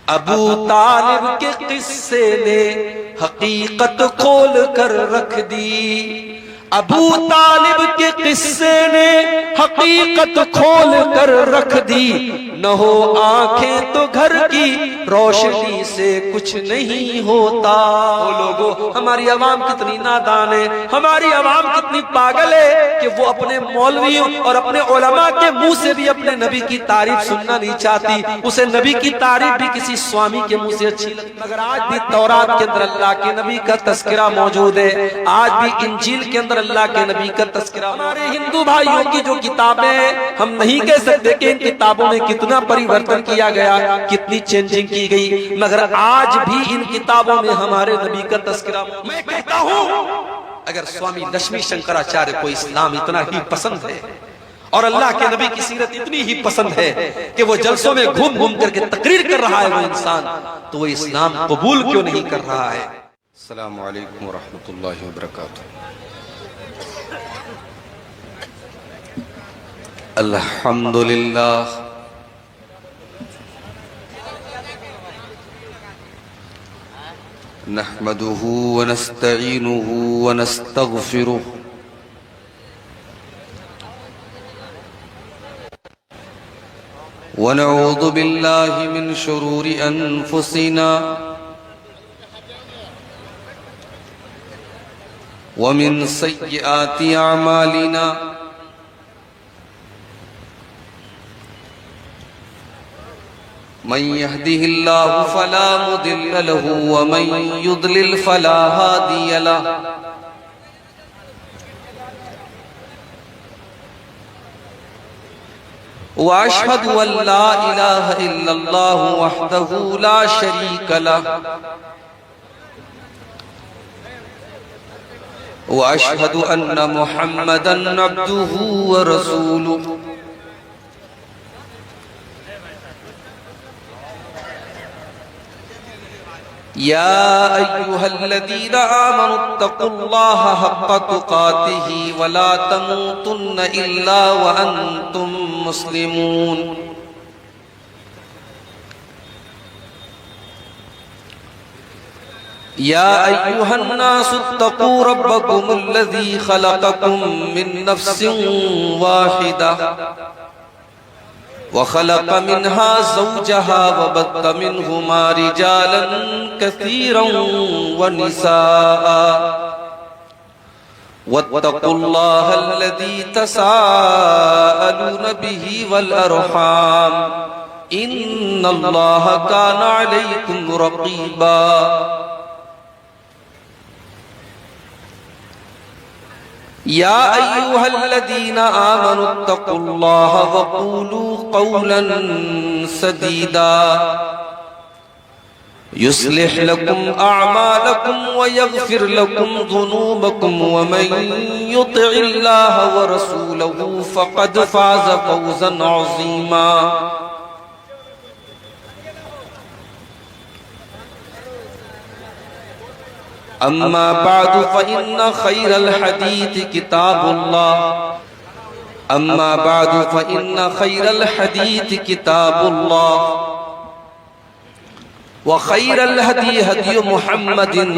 अबू तालिब के किस्से ने हकीकत खोल कर रख दी। अबू तालिब के किस्से ने हकीकत खोल कर रख दी। न हो आंखें तो घर की रोशनी से कुछ नहीं होता। वो लोगों, हमारी आवाम कितनी नादान है, हमारी आवाम कितनी पागल है कि वो अपने मौलवियों और अपने उलमा के मुंह से भी अपने नबी की तारीफ सुनना नहीं चाहती। उसे नबी की तारीफ भी किसी स्वामी के मुंह से अच्छी लगती। मगर आज भी तौरात के अंदर अल्लाह के नबी का तस्करा मौजूद है, आज भी इंजील के अंदर अल्लाह के नबी का तस्करा। हमारे हिंदू भाइयों की जो किताबें, हम नहीं कह सकते कि इन किताबों में कितना परिवर्तन किया गया, कितनी चेंजिंग की गई, मगर आज भी इन किताबों में हमारे नबी का तस्करा। मैं कहता हूं, अगर स्वामी लक्ष्मी शंकराचार्य को इस्लाम इतना ही पसंद है और अल्लाह के नबी की सीरत इतनी ही पसंद है कि वो जलसों में घूम घूम करके तकरीर कर रहा है वो इंसान, तो वो इस्लाम कबूल क्यों नहीं कर रहा है? अस्सलामु अलैकुम व रहमतुल्लाहि व बरकातुहू। अल्हम्दुलिल्लाह नहमदुहु व नस्तईनुहु व नस्तगफिरुहु व नऊज़ु बिल्लाहि मिन शुरूरि अनफुसिना व मिन सय्यिआति अमालिना। मन यहदिहिल्लाहु फला मुदिल्ल लहु व मन युद्लिल फला हादिय लहु। व अशहदु अन ला इलाहा इल्लल्लाहु वहदहु ला शरीक लहु व अशहदु अन्न मुहम्मदन अब्दुहु व रसूलुहु। या अय्युहल्लज़ीना आमनुत्तक़ुल्लाहा हक़्क़ तुक़ातिही व ला तमूतुन्न इल्ला व अंतुम मुस्लिमून। या अय्युहन्नासुत्तक़ू रब्बकुमुल्लज़ी ख़लक़कुम मिन नफ़्सिन वाहिदा वख़लक़ मिन्हा ज़ौजहा वबत्त मिन्हुमा रिजालन कसीरन वनिसाअ वत्तक़ुल्लाह अल्लज़ी तसाअलून बिही वल अर्हाम इन्नल्लाह कान अलैकुम रक़ीबा। या अय्युहल्लज़ीना आमनुत्तक़ुल्लाह वक़ूलू क़ौलन सदीदा युस्लिह लकुम अअमालकुम व यग़फिर लकुम ज़ुनूबकुम व मन युतिइल्लाह व रसूलहु फ़क़द फ़ाज़ फ़ौज़न अज़ीमा। अम्मा बादु फ़इन्न ख़ैरल हदीस किताबुल्लाह अम्मा बादु फ़इन्न ख़ैरल हदीस किताबुल्लाह व ख़ैरल हदी हदी मुहम्मदिन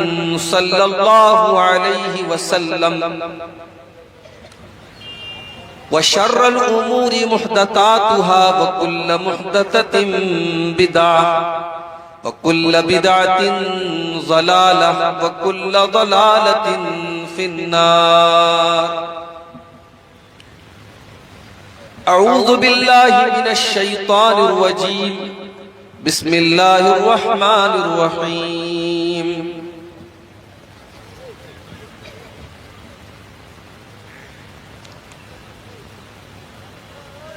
सल्लल्लाहु अलैहि वसल्लम व शर्रल उमूरि मुहदसातुहा व कुल्ल मुहदसतिन बिदअह वकुल्ल बिदअतिन ज़लालह वकुल्ल ज़लालतिन फिन्नार। अऊज़ु बिल्लाहि मिनश शैतानिर रजीम। बिस्मिल्लाहिर रहमानिर रहीम।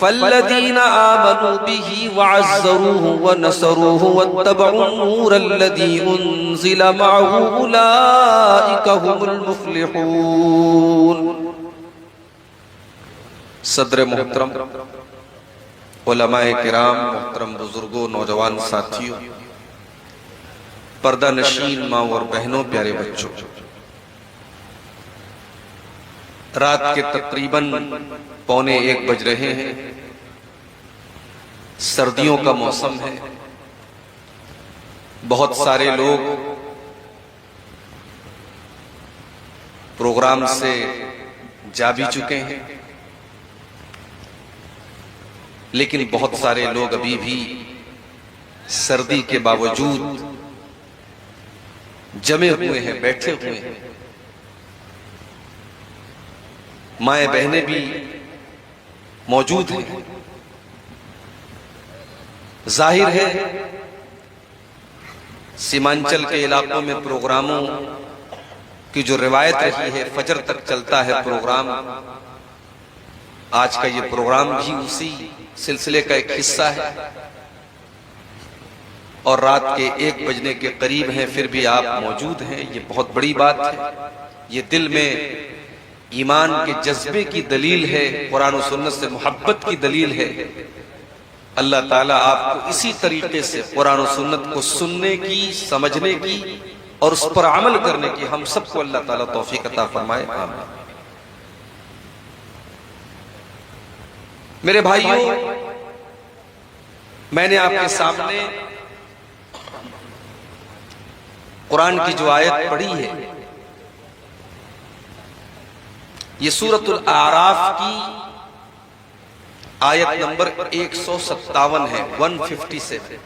फल्लदीना आमनू बिही वअज़्ज़रूहु वनसरूहु वत्तबउ नूरल्लज़ी उन्ज़िला मअहू उलाइका हुमुल मुफ़्लिहून। सदर मोहतरम, उलमाए किराम, मोहतरम बुजुर्गों, नौजवान साथियों, पर्दा नशीन माँ और बहनों, प्यारे बच्चों, रात के तकरीबन 12:45 बज रहे हैं। सर्दियों का मौसम है। बहुत सारे लोग प्रोग्राम से जा भी चुके हैं, लेकिन बहुत सारे लोग अभी भी सर्दी के बावजूद जमे हुए हैं, बैठे हुए हैं। माए बहनें भी मौजूद हैं। जाहिर है सीमांचल के इलाकों में प्रोग्रामों की जो रिवायत रही है, फजर तक चलता है प्रोग्राम। आज का ये प्रोग्राम भी उसी सिलसिले का एक हिस्सा है और रात के 1 बजने के करीब हैं, फिर भी आप मौजूद हैं। ये बहुत बड़ी बात है। ये दिल में ईमान के जज्बे की दलील है, कुरान और सुन्नत से मोहब्बत की दलील है। अल्लाह ताला आपको इसी तरीके से कुरान और सुन्नत को सुनने की, समझने की और उस पर अमल करने की हम सबको अल्लाह ताला तौफीक अता फरमाए। आमीन। मेरे भाइयों, मैंने आपके सामने कुरान की जो आयत पढ़ी है, ये सूरतुल आराफ की आयत नंबर 157 है, 157।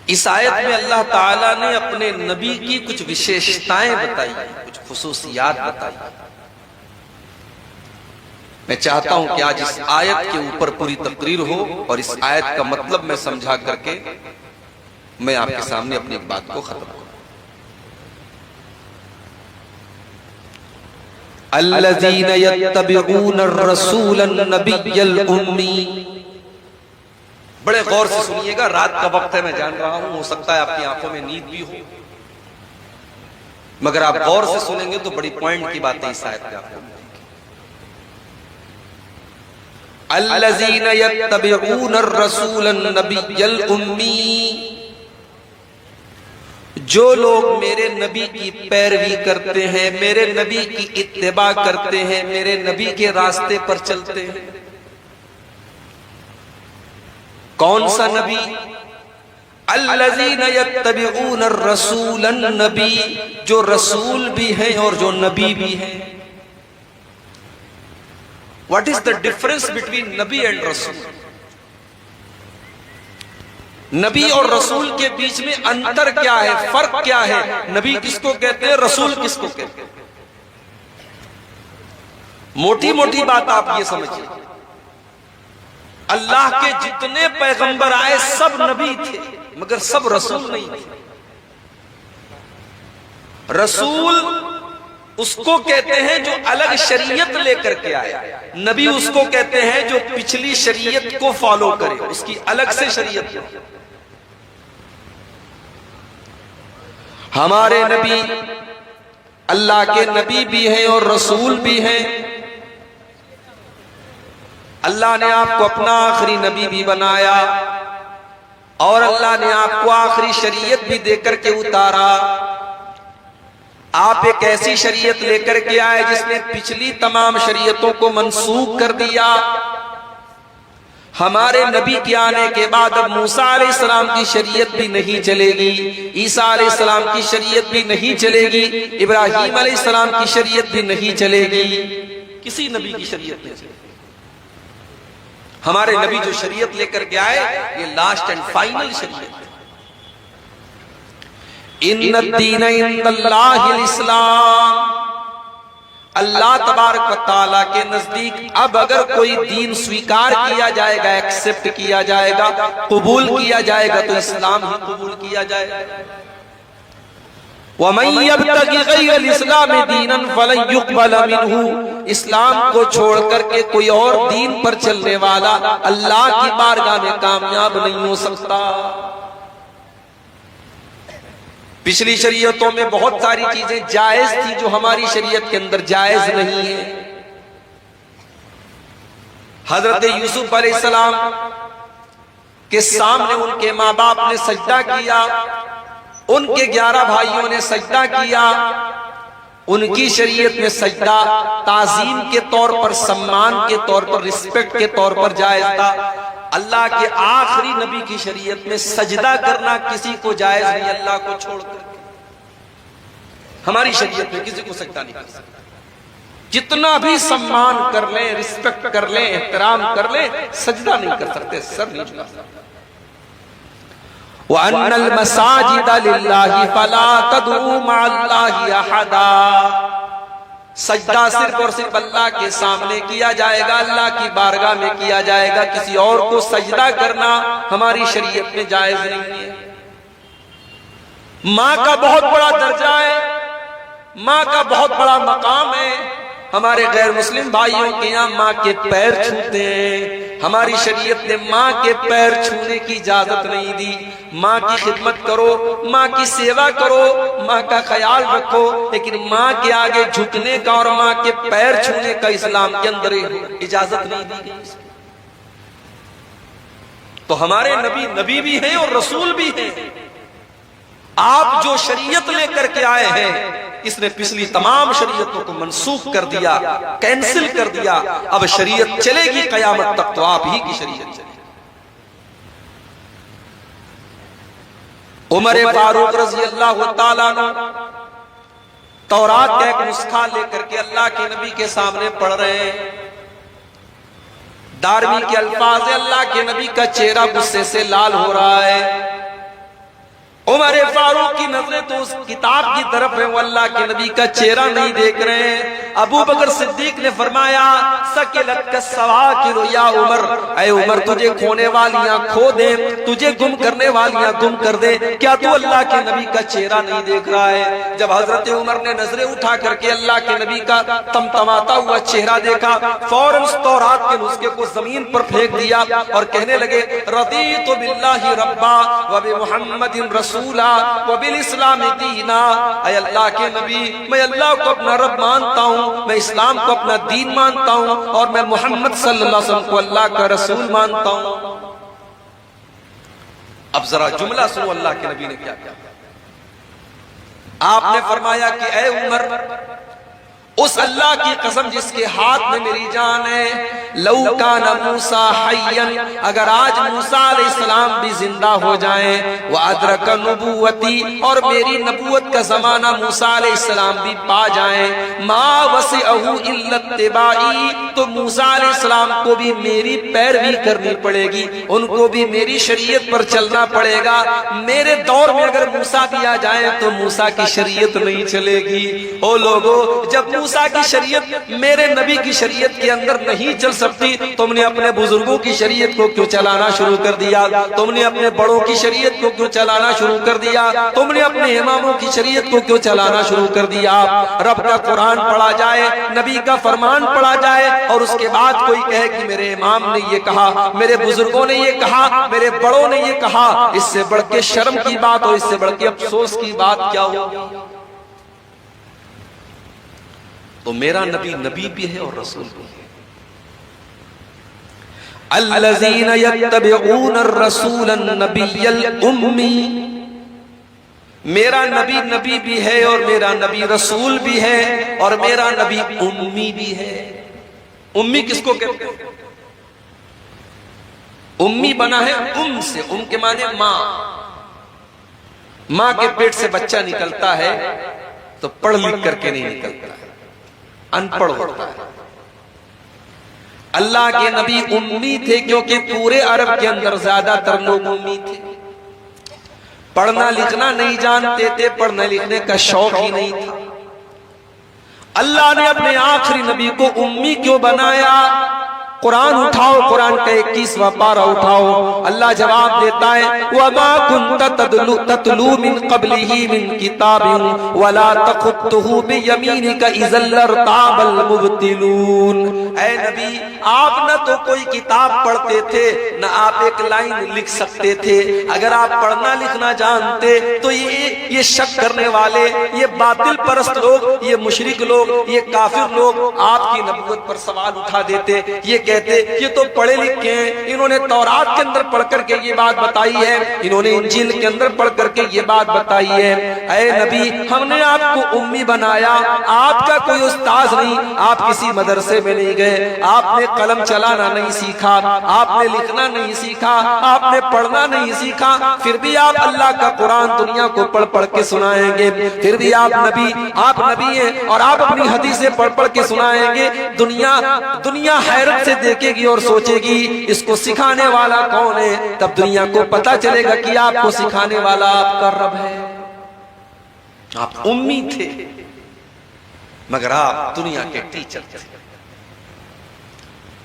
इस आयत में अल्लाह ताला ने अपने नबी की कुछ विशेषताएं बताई, कुछ खुसूसियात बताई। मैं चाहता हूं कि आज इस आयत के ऊपर पूरी तकरीर हो और इस आयत का मतलब मैं समझा करके मैं आपके सामने अपनी बात को खत्म करूं। अल्लज़ीना यत्तबिऊना अर्रसूलन नबिय्यल उम्मी। बड़े गौर से सुनिएगा, रात का वक्त है, मैं जान रहा हूं, हो सकता है आपकी आंखों में नींद भी हो, मगर आप गौर से सुनेंगे तो बड़ी पॉइंट की बातें इस आयत में आपको मिलेंगी। अल्लज़ीना यत्तबिऊना अर्रसूलन नबिय्यल उम्मी। जो लोग मेरे नबी की पैरवी करते हैं, मेरे नबी की इत्तिबा करते हैं, मेरे नबी के रास्ते पर चलते हैं। कौन सा नबी? अल्लज़ीना यत्तबिऊना अर्रसूलन नबी, जो रसूल भी हैं और जो नबी भी हैं। What is the difference between Nabi and रसूल? नबी और रसूल के बीच में अंतर क्या है, फर्क क्या है? नबी किसको कहते हैं, रसूल किसको कहते हैं? मोटी मोटी बात आप ये समझिए, अल्लाह के जितने पैगंबर आए सब नबी थे, मगर सब रसूल नहीं थे। रसूल उसको कहते हैं जो अलग शरीयत लेकर के आए, नबी उसको कहते हैं जो पिछली शरीयत को फॉलो करे, उसकी अलग से शरीयत हो। हमारे नबी अल्लाह के नबी भी हैं और रसूल भी हैं। अल्लाह ने आपको अपना आखिरी नबी भी बनाया और अल्लाह ने आपको आखिरी शरीयत भी देकर के उतारा। आप एक ऐसी शरीयत लेकर के आए जिसने पिछली तमाम शरीयतों को मनसूख कर दिया। हमारे नबी के आने के बाद अब मूसा अलैहिस्सलाम की शरीयत भी नहीं चलेगी, ईसा अलैहिस्सलाम की शरीयत भी नहीं चलेगी, इब्राहीम अलैहिस्सलाम की शरीयत भी नहीं चलेगी, किसी नबी की शरीयत नहीं चलेगी। हमारे नबी जो शरीयत लेकर के आए, ये लास्ट एंड फाइनल शरीयत है। इन्नद्दीन इंदल्लाहिल इस्लाम। अल्लाह तबारक व तआला के नजदीक अब अगर कोई दीन स्वीकार किया जाएगा, एक्सेप्ट किया जाएगा, कबूल किया जाएगा, तो इस्लाम ही कबूल किया जाएगा। वमन यब्तगी गैरल इस्लाम दीनन फलन युक़बल मिन्हु, इस्लाम को छोड़ करके कोई और दीन पर चलने वाला अल्लाह की बारगाह में कामयाब नहीं हो सकता। पिछली शरीयतों में बहुत सारी चीजें जायज थी जो हमारी शरीयत के अंदर जायज नहीं है। हजरत यूसुफ अलैहिस्सलाम के सामने उनके माँ बाप ने सजदा किया, उनके 11 भाइयों ने सजदा किया। उनकी शरीयत में सजदा ताजीम के तौर पर, सम्मान के तौर पर, रिस्पेक्ट के तौर पर जायज था। अल्लाह के आखिरी नबी की शरीयत में सजदा करना किसी को जायज नहीं, अल्लाह को छोड़कर। हमारी शरीयत में किसी को सजदा नहीं कर सकता। जितना भी सम्मान कर ले, रिस्पेक्ट कर ले, एहतराम कर ले, सजदा नहीं कर सकते, सर नहीं झुका सकते। वअन्नल मसाजिदा लिल्लाहि फला तदउ मअल्लाहि अहदा, सजदा सिर्फ और सिर्फ अल्लाह के सामने किया जाएगा, अल्लाह की बारगाह में किया जाएगा। किसी और को सजदा करना हमारी शरीयत में जायज नहीं है। माँ का बहुत बड़ा दर्जा है, माँ का बहुत बड़ा मकाम है। हमारे गैर मुस्लिम भाइयों के यहाँ माँ के पैर छूते हैं। हमारी शरीयत ने माँ के पैर छूने की इजाजत नहीं दी। माँ की खिदमत करो, माँ की सेवा करो, माँ का ख्याल रखो, लेकिन माँ के आगे झुकने का और माँ के पैर छूने का इस्लाम के अंदर इजाजत नहीं दी गई। तो हमारे नबी नबी भी हैं और रसूल भी हैं। आप जो शरीयत लेकर के आए हैं, इसने पिछली तमाम शरीयतों को मनसूख कर दिया, कैंसिल कर दिया। अब शरीयत चलेगी कयामत तक, तो आप ही की शरीयत चलेगी। उमर फारूक रज़ी अल्लाह तआला अन्हु तौरात का एक नुस्खा लेकर के अल्लाह के नबी के सामने पढ़ रहे हैं। दारमी के अल्फाज, अल्लाह के नबी का चेहरा गुस्से से लाल हो रहा है। उमर फारूक की नजरें तो उस किताब की तरफ है, वो अल्लाह के नबी का चेहरा नहीं देख रहे हैं। अबू बकर सिद्दीक ने फरमाया, सकिलत का सवाकिर या उमर, ऐ उमर तुझे खोने वालियां खो दे, तुझे गुम करने वालियां गुम कर दे, क्या तू अल्लाह के नबी का चेहरा नहीं देख रहा है? जब हजरत उमर ने नजरें उठा करके अल्लाह के नबी का तमतमाता हुआ चेहरा देखा, फौरन उस तौरात के नुस्खे को जमीन पर फेंक दिया और कहने लगे, रदीतु बिल्लाहि रब्बा व बि मुहम्मदिन रसूला व बिल इस्लाम दीना। ऐ अल्लाह के नबी, मैं अल्लाह को अपना रब मानता हूँ, मैं इस्लाम को अपना दीन मानता हूँ और मैं मोहम्मद सल्लल्लाहु अलैहि वसल्लम को अल्लाह का रसूल मानता हूँ। अब जरा जुमला सुनो, अल्लाह के नबी ने क्या किया। आपने फरमाया कि ऐ उमर, उस अल्लाह की कसम जिसके हाथ में मेरी जान है, लौ काना मूसा हय्यन, अगर आज मूसा अलैहिस्सलाम भी जिंदा हो जाएं, व अदरक नबुवती, और मेरी नबूवत का जमाना मूसा अलैहिस्सलाम भी पा जाएं, मा वसिअहु इल्ला इत्तिबाई, तो मूसा अलैहिस्सलाम को भी मेरी पैरवी करनी पड़ेगी, उनको भी मेरी शरीयत पर चलना पड़ेगा। मेरे दौर में अगर मूसा भी आ जाए तो मूसा की शरीयत नहीं चलेगी। ओ लोगो, जब मूसा की शरीयत मेरे नबी की शरीयत के अंदर नहीं चल सकती, तुमने अपने बुजुर्गों की शरीयत को क्यों चलाना शुरू कर दिया? तुमने अपने बड़ों की शरीयत को क्यों चलाना शुरू कर दिया? तुमने अपने इमामों की शरीयत को क्यों चलाना शुरू कर दिया? रब का कुरान पढ़ा जाए, नबी का फरमान पढ़ा जाए और उसके बाद कोई कहे कि मेरे इमाम ने ये कहा, मेरे बुजुर्गों ने ये कहा, मेरे बड़ों ने ये कहा, इससे बढ़ के शर्म की बात और इससे बढ़ के अफसोस की बात क्या होगी? तो मेरा नबी नबी भी है और रसूल भी है। अल्लज़ीना यत्तबिऊन अर्रसूलन नबिय्यल उम्मी, मेरा नबी नबी भी है और मेरा नबी रसूल भी है और मेरा नबी उम्मी भी है। उम्मी किसको कहते हैं? उम्मी बना है उम से, उम के माने माँ। माँ के पेट से बच्चा निकलता है तो पढ़ लिख करके नहीं निकलता है, अनपढ़ होता है। अल्लाह के नबी उम्मी थे क्योंकि पूरे अरब के अंदर ज्यादातर लोग उम्मी थे, पढ़ना लिखना नहीं जानते थे, पढ़ने लिखने का शौक ही नहीं था। अल्लाह ने अपने आखिरी नबी को उम्मी क्यों बनाया? कुरान उठाओ, कुरान का 21वां पारा उठाओ। अल्लाह जवाब देता है वमा कुंत ततलू मिन क़ब्लिही मिन किताबिन वला तख़ुत्तुहु बियमीनिका इज़ल लर्ताबल मुब्तिलून। ऐ नबी, आप न तो कोई किताब पढ़ते थे, न आप एक लाइन लिख सकते थे। अगर आप पढ़ना लिखना जानते तो ये शक करने वाले, ये बातिल परस्त लोग, ये मुशरिक लोग, ये काफिर लोग आपकी नबूवत पर सवाल उठा देते। ये कहते ये तो पढ़े लिखे हैं, इन्होंने तौरात के अंदर पढ़ करके ये बात बताई है, इन्होंने इंजील के अंदर पढ़ करके ये बात बताई है। ऐ नबी, हमने आपको उम्मी बनाया, आपका कोई उस्ताद नहीं, आप किसी मदरसे में नहीं गए, आपने कलम चलाना नहीं सीखा, आपने लिखना नहीं सीखा, आपने पढ़ना नहीं सीखा, फिर भी आप अल्लाह का कुरान दुनिया को पढ़ पढ़ के सुनाएंगे। फिर भी आप नबी हैं और आप अपनी हदीसें पढ़ पढ़ के सुनाएंगे। दुनिया हैरत से देखेगी और सोचेगी इसको सिखाने वाला कौन है। तब दुनिया को पता चलेगा कि आपको सिखाने वाला आपका रब है। आप उम्मी थे मगर आप दुनिया के टीचर थे।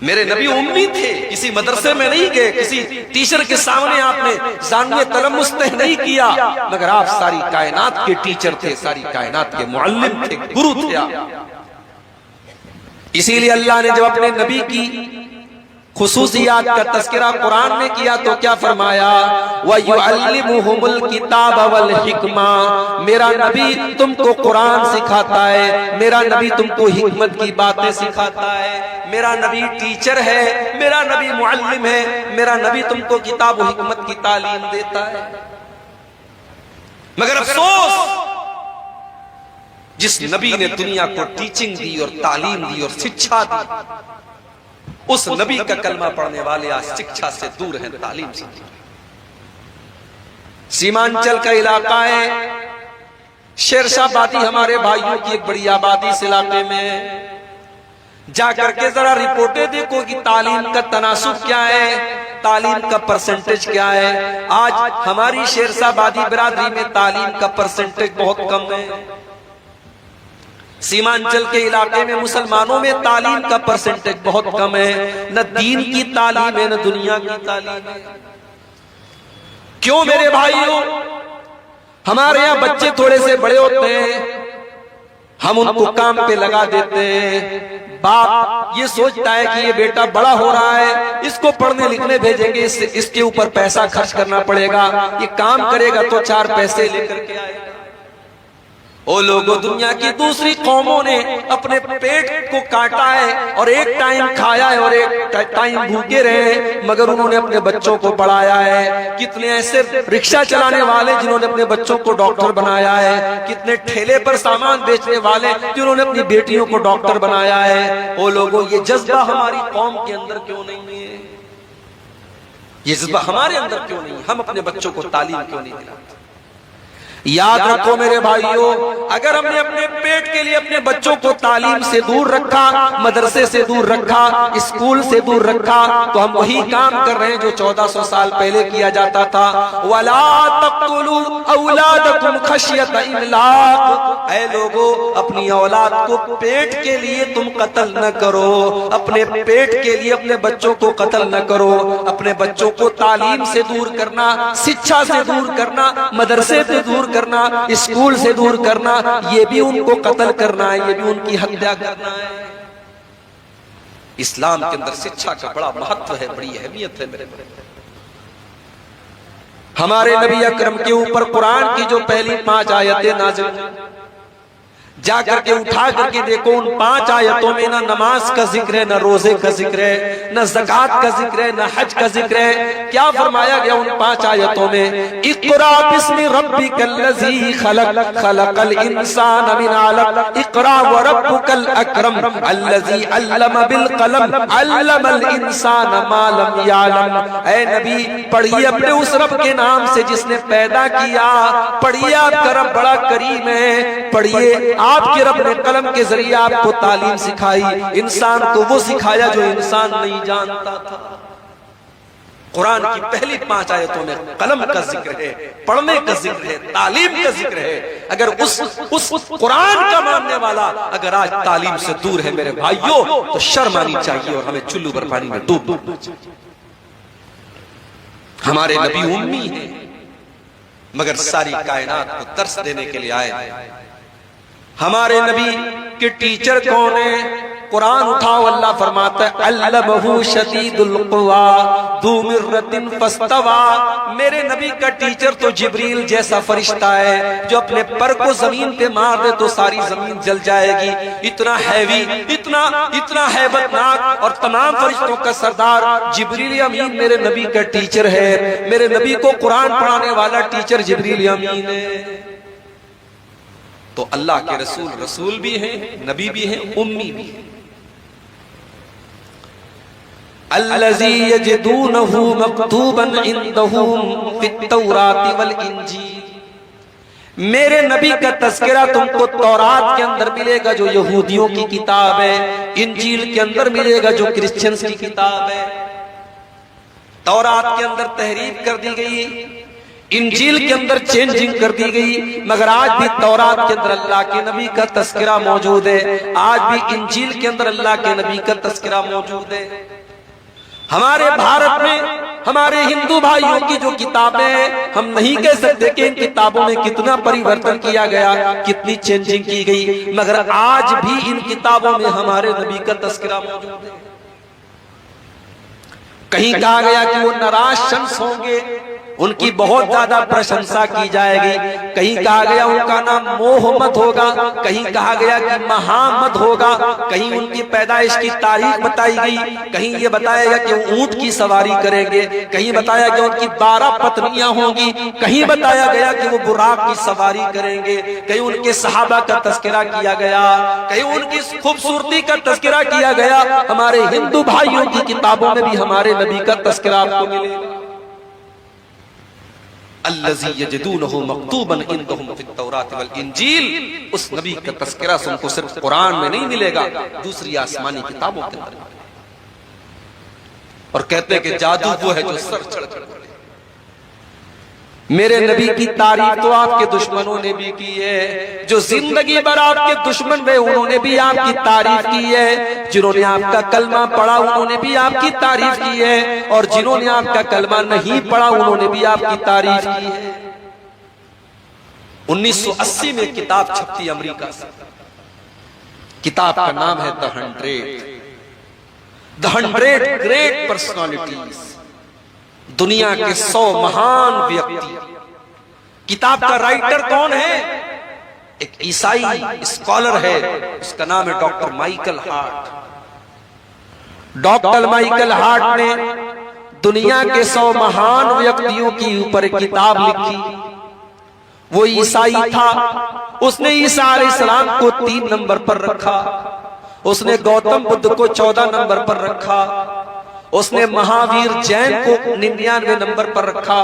मेरे नबी उम्मी थे, किसी मदरसे में नहीं गए, किसी टीचर के सामने आपने जानवे तलमुस्तह नहीं किया, मगर आप सारी कायनात के टीचर थे, सारी कायनात के मुअल्लिम थे, गुरु थे आप। इसीलिए अल्लाह ने जब अपने नबी की खुसूसियात का तस्करा कुरान में किया तो क्या फरमाया, वयुअल्लिमुहुमुल किताब वल हिकमा। मेरा नबी तुमको कुरान सिखाता है, मेरा नबी तुमको हिकमत की बातें सिखाता है, मेरा नबी टीचर है, मेरा नबी मुअल्लिम है, मेरा नबी तुमको किताब और हिकमत की तालीम देता है। मगर अफसोस, जिस नबी ने दुनिया को टीचिंग दी और तालीम दी और शिक्षा दी, उस नबी का कलमा पढ़ने वाले आज शिक्षा से दूर हैं, तालीम से दूर। सीमांचल का इलाका है, शेरशाहबादी हमारे भाइयों की एक बड़ी आबादी इस इलाके में। जाकर के जरा रिपोर्टें देखो कि तालीम का तनासुब क्या है, तालीम का परसेंटेज क्या है। आज हमारी शेरशाहबादी बिरादरी में तालीम का परसेंटेज बहुत कम है। सीमांचल के इलाके में मुसलमानों में तालीम का परसेंटेज बहुत कम है। न दीन की तालीम है, न दुनिया की तालीम है। क्यों मेरे भाइयों, हमारे यहाँ बच्चे थोड़े से बड़े होते हैं, हम उनको काम पे लगा देते हैं। बाप ये सोचता है कि ये बेटा बड़ा हो रहा है, इसको पढ़ने लिखने भेजेंगे, इसके ऊपर पैसा खर्च करना पड़ेगा, ये काम करेगा तो 4 पैसे लेकर के आएगा। ओ लोगों, दुनिया की दूसरी कौमों ने अपने पेट को काटा है और एक टाइम खाया है और एक टाइम भूखे रहे हैं, मगर उन्होंने अपने बच्चों को पढ़ाया है। कितने ऐसे रिक्शा चलाने वाले जिन्होंने अपने बच्चों को डॉक्टर बनाया है, कितने ठेले पर सामान बेचने वाले जिन्होंने अपनी बेटियों को डॉक्टर बनाया है। ओ लोगों, ये जज्बा हमारी कौम के अंदर क्यों नहीं है? ये जज्बा हमारे अंदर क्यों नहीं? हम अपने बच्चों को तालीम क्यों नहीं दिलाते? याद रखो मेरे भाइयों, अगर हमने अपने पेट के लिए अपने बच्चों को तालीम से दूर रखा, मदरसे से दूर रखा, स्कूल से दूर रखा, तो हम वही काम कर रहे हैं जो 1400 साल पहले किया जाता था। वला तक़्तुलू औलादकुम खश्यत इमलाक। ऐ लोगों, अपनी औलाद को पेट के लिए तुम कत्ल न करो, अपने पेट के लिए अपने बच्चों को कत्ल न करो। अपने बच्चों को तालीम से दूर करना, शिक्षा से दूर करना, मदरसे से दूर करना, स्कूल से दूर करना, ये भी उनको कत्ल करना है, ये भी उनकी हत्या करना है। इस्लाम के अंदर शिक्षा का बड़ा महत्व है, बड़ी अहमियत है। मेरे हमारे नबी अकरम के ऊपर कुरान की जो पहली 5 आयतें नाज़िल, जाकर के उठा करके देखो, उन 5 आयतों में ना नमाज का जिक्र है, न रोजे का जिक्र है, न ज़कात का जिक्र है, न हज का जिक्र है। क्या फरमाया गया उन 5 आयतों में? इक़रा बिस्मि रब्बिकल्लज़ी खलक़, खलक़ल इंसान मिन अलक़, इक़रा व रब्बुकल अकरम, अल्लज़ी अल्लम बिल कलम, अल्लमल इंसान मा लम यअलम। ऐ नबी, पढ़िए अपने उस रब के नाम से जिसने पैदा किया। पढ़िए, आपका रब बड़ा करीम है। पढ़िए, आपके रब ने कलम के जरिए आपको तालीम सिखाई, इंसान को वो सिखाया जो इंसान नहीं जानता था। कुरान की पहली 5 आयतों में कलम का जिक्र है, पढ़ने का जिक्र है, तालीम का जिक्र है। अगर उस कुरान का मानने वाला अगर आज तालीम से दूर है मेरे भाइयों, तो शर्म आनी चाहिए और हमें चुल्लू भर पानी में डूबना चाहिए। हमारे नबी उम्मी हैं, मगर सारी कायनात को तरस देने के लिए आए। हमारे नबी के टीचर कौन है? कुरान उठाओ, अल्लाह फरमाता है अल्लमहु शदीदुल क़ुवा ज़ू मिर्रतिन फस्तवा। मेरे नबी का टीचर तो जिब्रील जैसा फरिश्ता है जो अपने पर को जमीन पे मार दे तो सारी जमीन जल जाएगी। इतना हैवी, इतना हैबतनाक और तमाम फरिश्तों का सरदार जिब्रील अमीन मेरे नबी का टीचर है। मेरे नबी को कुरान पढ़ाने वाला टीचर जिब्रील अमीन है। तो अल्लाह के रसूल भी हैं, नबी भी हैं, उम्मी भी हैं। अल्लज़ी यजिदूनहु मक्तूबन इंदहुम फित्तौराति वल इंजील। मेरे नबी का तज़किरा तुमको तौरात के अंदर मिलेगा जो यहूदियों की किताब है, इंजील के अंदर मिलेगा जो क्रिश्चियंस की किताब है। तौरात के अंदर तहरीफ कर दी गई, इंजील के अंदर चेंजिंग कर दी गई, मगर आज भी तौरात के अंदर अल्लाह के नबी का तज़किरा मौजूद है। आज भी इंजील के अंदर अल्लाह के नबी का तज़किरा मौजूद है। हमारे भारत में हमारे हिंदू भाइयों की जो किताबें हैं, हम नहीं कह सकते कि इन किताबों में कितना परिवर्तन किया गया, कितनी चेंजिंग की गई, मगर आज भी इन किताबों में हमारे नबी का तज़किरा मौजूद है। कहीं कहा गया कि वो नाराज शम्स होंगे, उनकी बहुत ज्यादा प्रशंसा की जाएगी। कहीं कहा गया उनका नाम मोहम्मद होगा, कहीं कहा गया कि महामद होगा, कहीं उनकी पैदाइश की तारीख बताई गई, कहीं ये बताया गया कि वो ऊंट की सवारी करेंगे, कहीं बताया गया उनकी 12 पत्नियां होंगी, कहीं बताया गया कि वो बुराक की सवारी करेंगे, कहीं उनके सहाबा का तज़किरा किया गया, कहीं उनकी खूबसूरती का तज़किरा किया गया। हमारे हिंदू भाइयों की किताबों में भी हमारे नबी का तज़किरा आपको मिलेगा। अल्लज़ी यजिदूनहु मक्तूबन इंदहुम फित्तौरात वल इंजील। उस नबी का तज़किरा तुमको सिर्फ कुरान में नहीं मिलेगा, दूसरी आसमानी किताबों के अंदर। और कहते हैं कि जादू वो है जो सर चढ़ कर बोले। मेरे नबी की तारीफ तो आपके दुश्मनों ने भी की है, जो जिंदगी भर आपके दुश्मन रहे उन्होंने भी आपकी तारीफ की है, जिन्होंने आपका कलमा पढ़ा उन्होंने भी आपकी तारीफ की है, और जिन्होंने आपका कलमा नहीं पढ़ा उन्होंने भी आपकी तारीफ की है। 1980 में किताब छपती अमेरिका से, किताब का नाम है द 100 ग्रेट पर्सनालिटीज, दुनिया के 100 महान व्यक्ति। किताब का राइटर कौन है? एक ईसाई स्कॉलर है, उसका नाम है doctor Michael Hart. Doctor Michael Hart ने दुनिया के 100 महान व्यक्तियों के ऊपर एक किताब लिखी। वो ईसाई था, उसने ईसा अलैहिस्सलाम को 3 नंबर पर रखा, उसने गौतम बुद्ध को 14 नंबर पर रखा, उसने महावीर जैन को 99 नंबर पर रखा।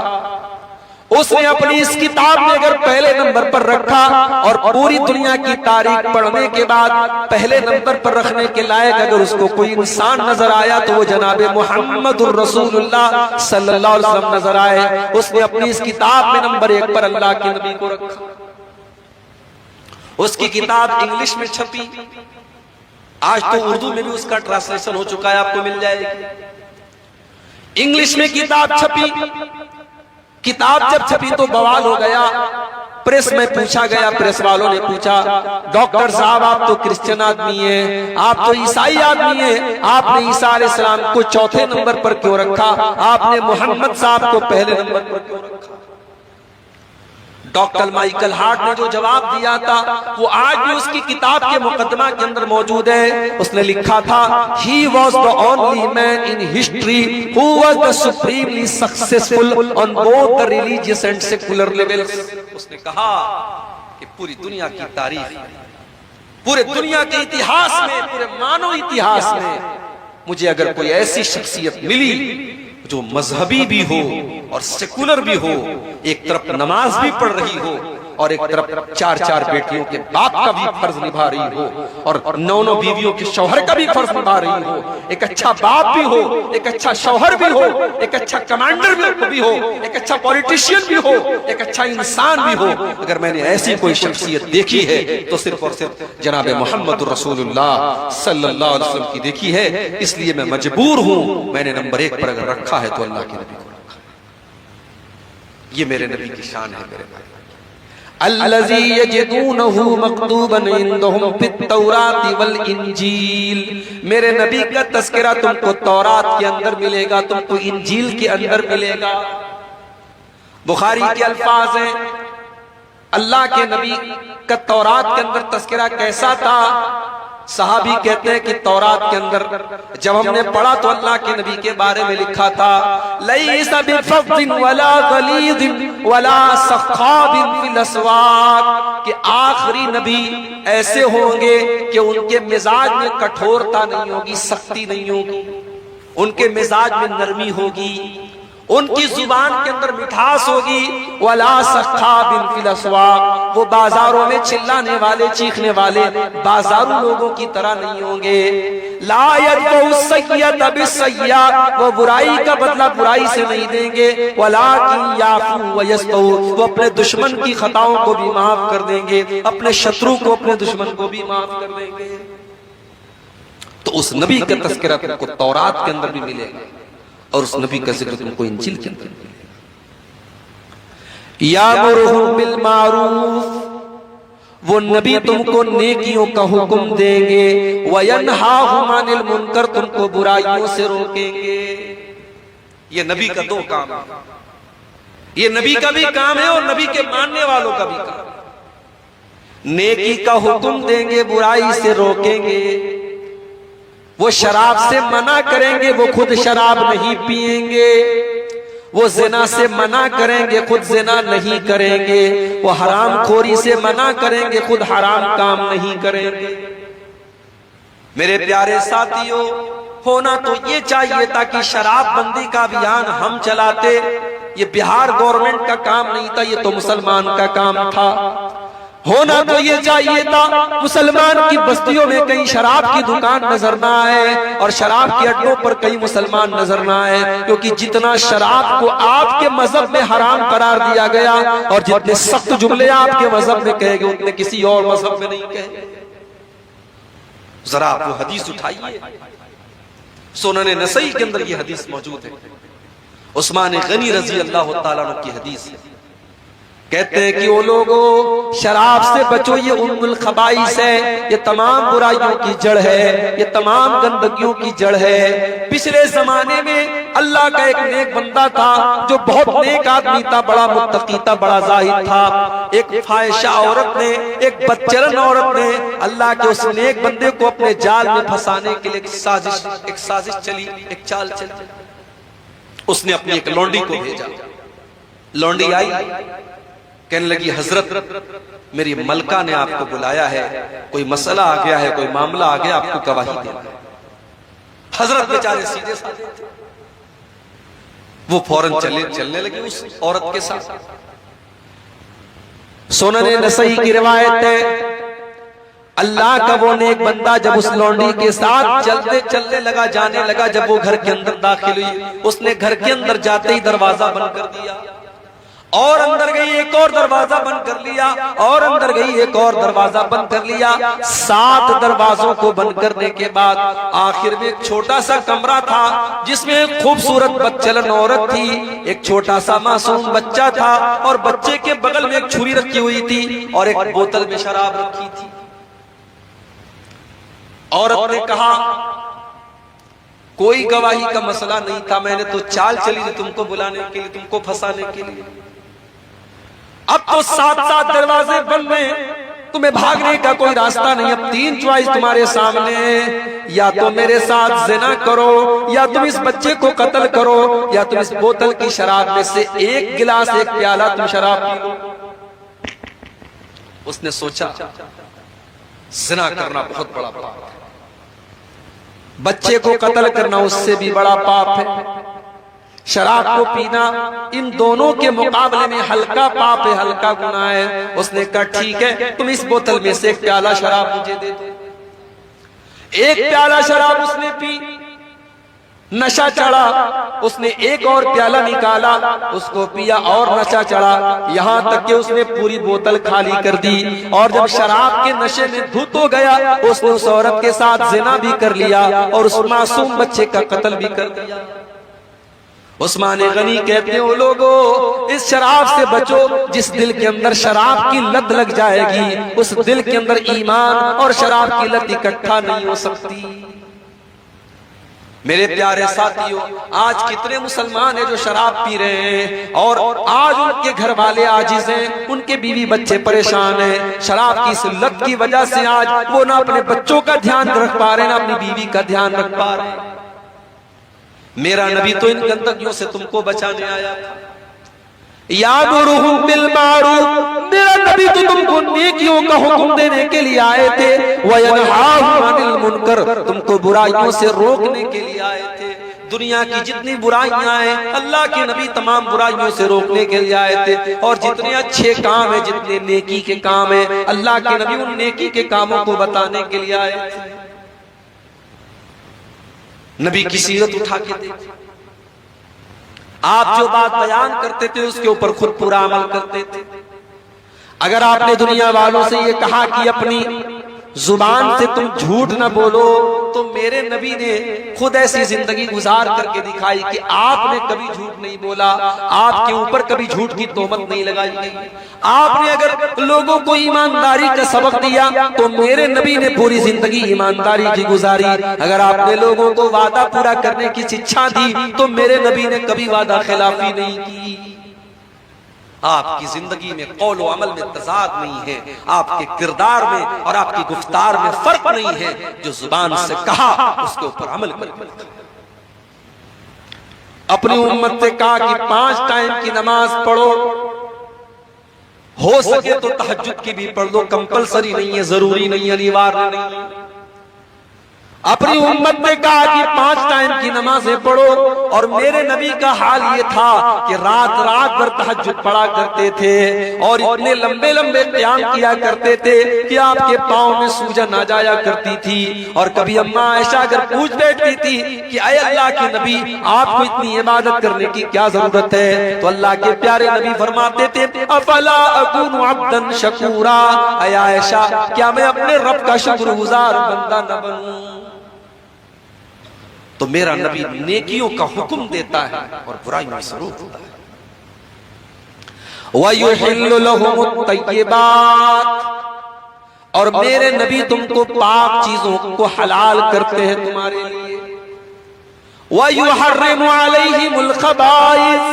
उसने अपनी इस किताब में अगर पहले नंबर पर रखा और पूरी दुनिया की तारीख पढ़ने के बाद पहले नंबर पर रखने के लायक अगर उसको कोई इंसान नजर आया तो वो जनाबे मुहम्मदुर रसूलुल्लाह सल्लल्लाहु अलैहि वसल्लम नजर आए। उसने अपनी इस किताब में नंबर 1 पर अल्लाह के नबी को रखा। उसकी किताब इंग्लिश में छपी, आज तो उर्दू में भी उसका ट्रांसलेशन हो चुका है, आपको मिल जाएगी। इंग्लिश में किताब छपी। किताब जब छपी तो बवाल हो गया, प्रेस में पूछा गया, प्रेस वालों ने पूछा डॉक्टर साहब आप तो क्रिश्चियन आदमी हैं, आप तो ईसाई आदमी हैं, आपने ईसा अलैहिस्सलाम को 4थे नंबर पर क्यों रखा, आपने मोहम्मद साहब को पहले नंबर पर क्यों रखा? डॉक्टर माइकल हार्ट ने जो जवाब दिया था वो आज भी उसकी किताब के मुकदमा के अंदर मौजूद है। उसने लिखा था he was the only man in history who was the supremely successful on both the religious and secular levels। उसने कहा कि पूरी दुनिया की तारीख, पूरे दुनिया के इतिहास में, पूरे मानव इतिहास में मुझे अगर कोई ऐसी शख्सियत मिली जो मजहबी भी हो और सेकुलर भी हो, एक तरफ नमाज भी पढ़ रही हो और एक तरफ 4-4 बेटियों के बाप का भी फर्ज निभा रही हो और 9-9 बीवियों के शौहर का भी फर्ज निभा रही हो, एक अच्छा बाप भी हो, एक अच्छा शौहर भी हो, एक अच्छा कमांडर भी हो, एक अच्छा पॉलिटिशियन भी हो, एक अच्छा इंसान भी हो, अगर मैंने ऐसी कोई शख्सियत देखी है तो सिर्फ और सिर्फ जनाब मोहम्मद रसूलुल्लाह सल्लल्लाहु अलैहि वसल्लम की देखी है। इसलिए मैं मजबूर हूं, मैंने नंबर 1 पर अगर रखा है तो अल्लाह के नबी को रखा है। ये मेरे नबी की शान है मेरे भाई। अल्लज़ी यजिदूनहु मक्तूबन इंदहुम फित तौरात वल इंजील, मेरे नबी का तज़किरा तुमको तौरात के अंदर मिलेगा, तुमको इंजील के अंदर मिलेगा। बुखारी के अल्फाज हैं, अल्लाह के नबी का तौरात के अंदर तज़किरा कैसा था। सहाबी कहते हैं कि तौरात के अंदर जब हमने पढ़ा तो अल्लाह के नबी के बारे में लिखा था, लैसा बिफज़्ज़िन वला गलीज़िन वला सख़ाबिन फिल अस्वाक़, कि आखिरी नबी ऐसे होंगे कि उनके मिजाज में कठोरता नहीं होगी, सख्ती नहीं होगी, उनके मिजाज में नरमी होगी, उनकी जुबान के अंदर मिठास होगी। वला सख़ाबिन फिल अस्वाक़, वो बाजारों में चिल्लाने वाले चीखने वाले बाजारू लोगों की तरह नहीं होंगे। ला यदफ़उ सय्यअत बिस्सय्या, वो बुराई का बदला बुराई से नहीं देंगे। वलाकिन याफ़ू व यस्फ़ऊ, वो अपने दुश्मन की खताओं को भी माफ कर देंगे, अपने शत्रु को अपने दुश्मन को भी माफ कर देंगे। तो उस नबी का तज़किरा तुमको तौरात के अंदर भी मिलेगा और उस नबी का जिक्र तुमको इंजील के अंदर मिलेगा। यामुरुहुम बिल मारूफ, वो नबी तुमको नेकियों का हुक्म देंगे। वयनहाहुम अनिल मुनकर, तुमको बुराइयों से रोकेंगे। ये नबी का 2 काम है, ये नबी का भी काम है और नबी के मानने वालों का भी काम है। नेकी का हुक्म देंगे, बुराई से रोकेंगे। वो शराब से मना करेंगे, वो खुद शराब नहीं पिएंगे। वो जिना से मना करेंगे, खुद जिना नहीं करेंगे। वो हराम खोरी से मना करेंगे, खुद हराम काम नहीं करेंगे। मेरे प्यारे साथियों, होना तो ये चाहिए था कि शराब बंदी का अभियान हम चलाते। ये बिहार गवर्नमेंट का काम नहीं था, ये तो मुसलमान का काम था। होना तो ये चाहिए था मुसलमान की बस्तियों में कहीं शराब की दुकान नजर ना आए और शराब के अड्डों पर कहीं मुसलमान नजर ना आए, क्योंकि जितना शराब को आपके मजहब में हराम करार दिया गया और जितने सख्त जुमले आपके मजहब में कहे गए उतने किसी और मजहब में नहीं कहे। जरा आप वो हदीस उठाइए, सुनन नसई के अंदर ये हदीस मौजूद है। उस्मान गनी रजी अल्लाह तआला अन्हु की हदीस है। कहते हैं कि वो लोगों शराब से बचो, ये उम्मुल खबाइस है, ये तमाम बुराइयों की जड़ है, ये तमाम गंदगियों की जड़ है। पिछले जमाने में अल्लाह का एक नेक बंदा था जो बहुत नेक आदमी था, बड़ा मुत्तकी था, बड़ा जाहिद था। एक फाहिशा औरत ने, एक बदचलन औरत ने अल्लाह के उस नेक बंदे को अपने जाल में फंसाने के लिए एक साजिश चली, एक चाल चली। उसने अपनी एक लौंडी को भेजा। लौंडी आई, कहने लगी, हजरत मेरी मलका ने आपको बुलाया है, कोई मसला आ गया है, कोई मामला आ गया, आपको गवाही देना है। हजरत बेचारे सीधे साधे थे, वो फौरन चलने लगे उस औरत के साथ। सुनन नसई की रिवायत है, अल्लाह का वो नेक बंदा जब उस लौंडी के साथ चलने लगा, जाने लगा, जब वो घर के अंदर दाखिल हुई, उसने घर के अंदर जाते ही दरवाजा बंद कर दिया और अंदर गई, एक और दरवाजा बंद कर लिया और अंदर गई, एक और दरवाजा बंद कर लिया। 7 दरवाजों को बंद करने के बाद आखिर में एक छोटा सा कमरा था जिसमें एक खूबसूरत बदचलन औरत थी, एक छोटा सा मासूम बच्चा था और बच्चे के बगल में एक छुरी रखी हुई थी और एक बोतल में शराब रखी थी। औरत ने कहा, कोई गवाही का मसला नहीं था, मैंने तो चाल चली थी तुमको बुलाने के लिए, तुमको फंसाने के लिए। अब तो 7 दरवाजे बंद हैं, तुम्हें भागने का कोई रास्ता नहीं। अब 3 चॉइस तुम्हारे सामने है, या तो मेरे साथ जिना करो, या तुम इस बच्चे को कत्ल करो, या तुम इस बोतल की शराब में से एक गिलास, एक प्याला तुम शराब पी लो। उसने सोचा जिना करना बहुत बड़ा पाप है, बच्चे को कत्ल करना उससे भी बड़ा पाप है। शराब को पीना इन दोनों के मुकाबले में हल्का पाप है, हल्का गुनाह है। उसने कहा ठीक है, तुम इस बोतल में से एक प्याला शराब मुझे दे दो। एक प्याला शराब उसने पी, नशा चढ़ा। उसने एक और प्याला निकाला, उसको पिया और नशा चढ़ा, यहां तक कि उसने पूरी बोतल खाली कर दी। और जब शराब के नशे में धुत हो गया, उसने उस औरत के साथ जिना भी कर लिया और उस मासूम बच्चे का कत्ल भी कर दिया। उस्मान गनी कहते हैं, ओ लोगों, इस शराब से बचो। जिस दिल के अंदर शराब की लत लग जाएगी, उस दिल के अंदर ईमान और शराब की लत इकट्ठा नहीं हो सकती। मेरे प्यारे साथियों, आज कितने मुसलमान हैं जो शराब पी रहे हैं और आज उनके घर वाले आजिज हैं, उनके बीवी बच्चे परेशान हैं। शराब की इस लत की वजह से आज वो ना अपने बच्चों का ध्यान रख पा रहे, ना अपनी बीवी का ध्यान रख पा रहे। मेरा नबी तो इन गंदगियों से तुमको बचाने आया था। यामुरुहुम बिल मारूफ, मेरा नबी तो तुमको नेकियों का हुक्म देने के लिए आए थे। वयनहाहुम अनिल मुनकर, तुमको बुराइयों से रोकने के लिए आए थे। दुनिया की जितनी बुराइयां हैं, अल्लाह के नबी तमाम बुराइयों से रोकने के लिए आए थे। और जितने अच्छे काम है, जितने नेकी के काम है, अल्लाह के नबी उन नेकी के कामों को बताने के लिए आए थे। नबी की सीरत उठा के देखो, आप जो बात बयान करते थे उसके ऊपर खुद पूरा अमल करते थे। अगर आपने दुनिया वालों से ये कहा कि अपनी जुबान से तुम झूठ न बोलो, तो मेरे नबी ने खुद ऐसी जिंदगी गुजार करके दिखाई कि आपने कभी झूठ नहीं बोला, आपके ऊपर कभी झूठ की तोहमत नहीं लगाई गई। आपने अगर लोगों को ईमानदारी का सबक दिया, तो मेरे नबी ने पूरी जिंदगी ईमानदारी की गुजारी। अगर आपने लोगों को वादा पूरा करने की शिक्षा दी, तो मेरे नबी ने कभी वादा खिलाफी नहीं की। आपकी जिंदगी में कौल व अमल में तजाद नहीं है, आपके किरदार में और आपकी गुफ्तार में फर्क नहीं है। जो जुबान से कहा उसके ऊपर अमल कर। अपनी उम्मत से कहा कि 5 टाइम की नमाज पढ़ो, हो सके तो तहज्जुद की भी पढ़ लो, कंपलसरी नहीं है, जरूरी नहीं, अनिवार्य नहीं है। अपनी उम्मत ने कहा कि 5 टाइम की नमाजें पढ़ो। और मेरे नबी का हाल ये था कि रात रात भर तहज्जुद पढ़ा करते थे और इतने लंबे लंबे क़याम किया करते थे कि आपके पाँव में सूजन आ जाया करती थी। और कभी अम्मा आयशा अगर पूछ बैठती थी कि अय अल्लाह के नबी, आपको इतनी इबादत करने की क्या जरूरत है, तो अल्लाह के प्यारे नबी फरमाते थे, अफला अकूनु अब्दन शकूरा, अय आयशा, क्या मैं अपने रब का शुक्रगुजार बंदा न बनूं। तो मेरा नबी नेकियों का हुक्म देता है और बुराइयों से रोकता है। वयुहिल्लु लहुमुत तय्यिबात, और मेरे नबी तुमको पाक चीजों को हलाल करते हैं तुम्हारे लिए। वयुहर्रिमु अलैहिमुल खबाइस,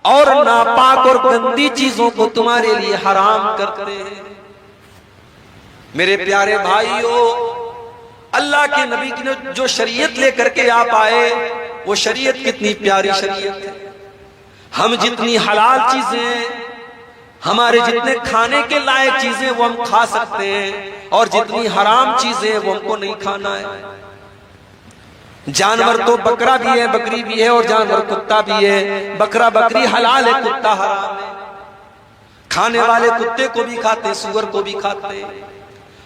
और नापाक और गंदी चीजों को तुम्हारे लिए हराम करते हैं। मेरे प्यारे भाइयों, अल्लाह के नबी की जो शरीयत लेकर के आप आए, वो शरीयत कितनी प्यारी शरीयत है। हम जितनी हलाल चीजें, हमारे जितने खाने के लायक चीजें वो हम खा सकते हैं, और जितनी हराम चीजें वो हमको नहीं खाना है। जानवर तो बकरा भी है, बकरी भी है, और जानवर कुत्ता भी है। बकरा बकरी हलाल है, कुत्ता हराम है। खाने वाले कुत्ते को भी खाते, सूअर को भी खाते,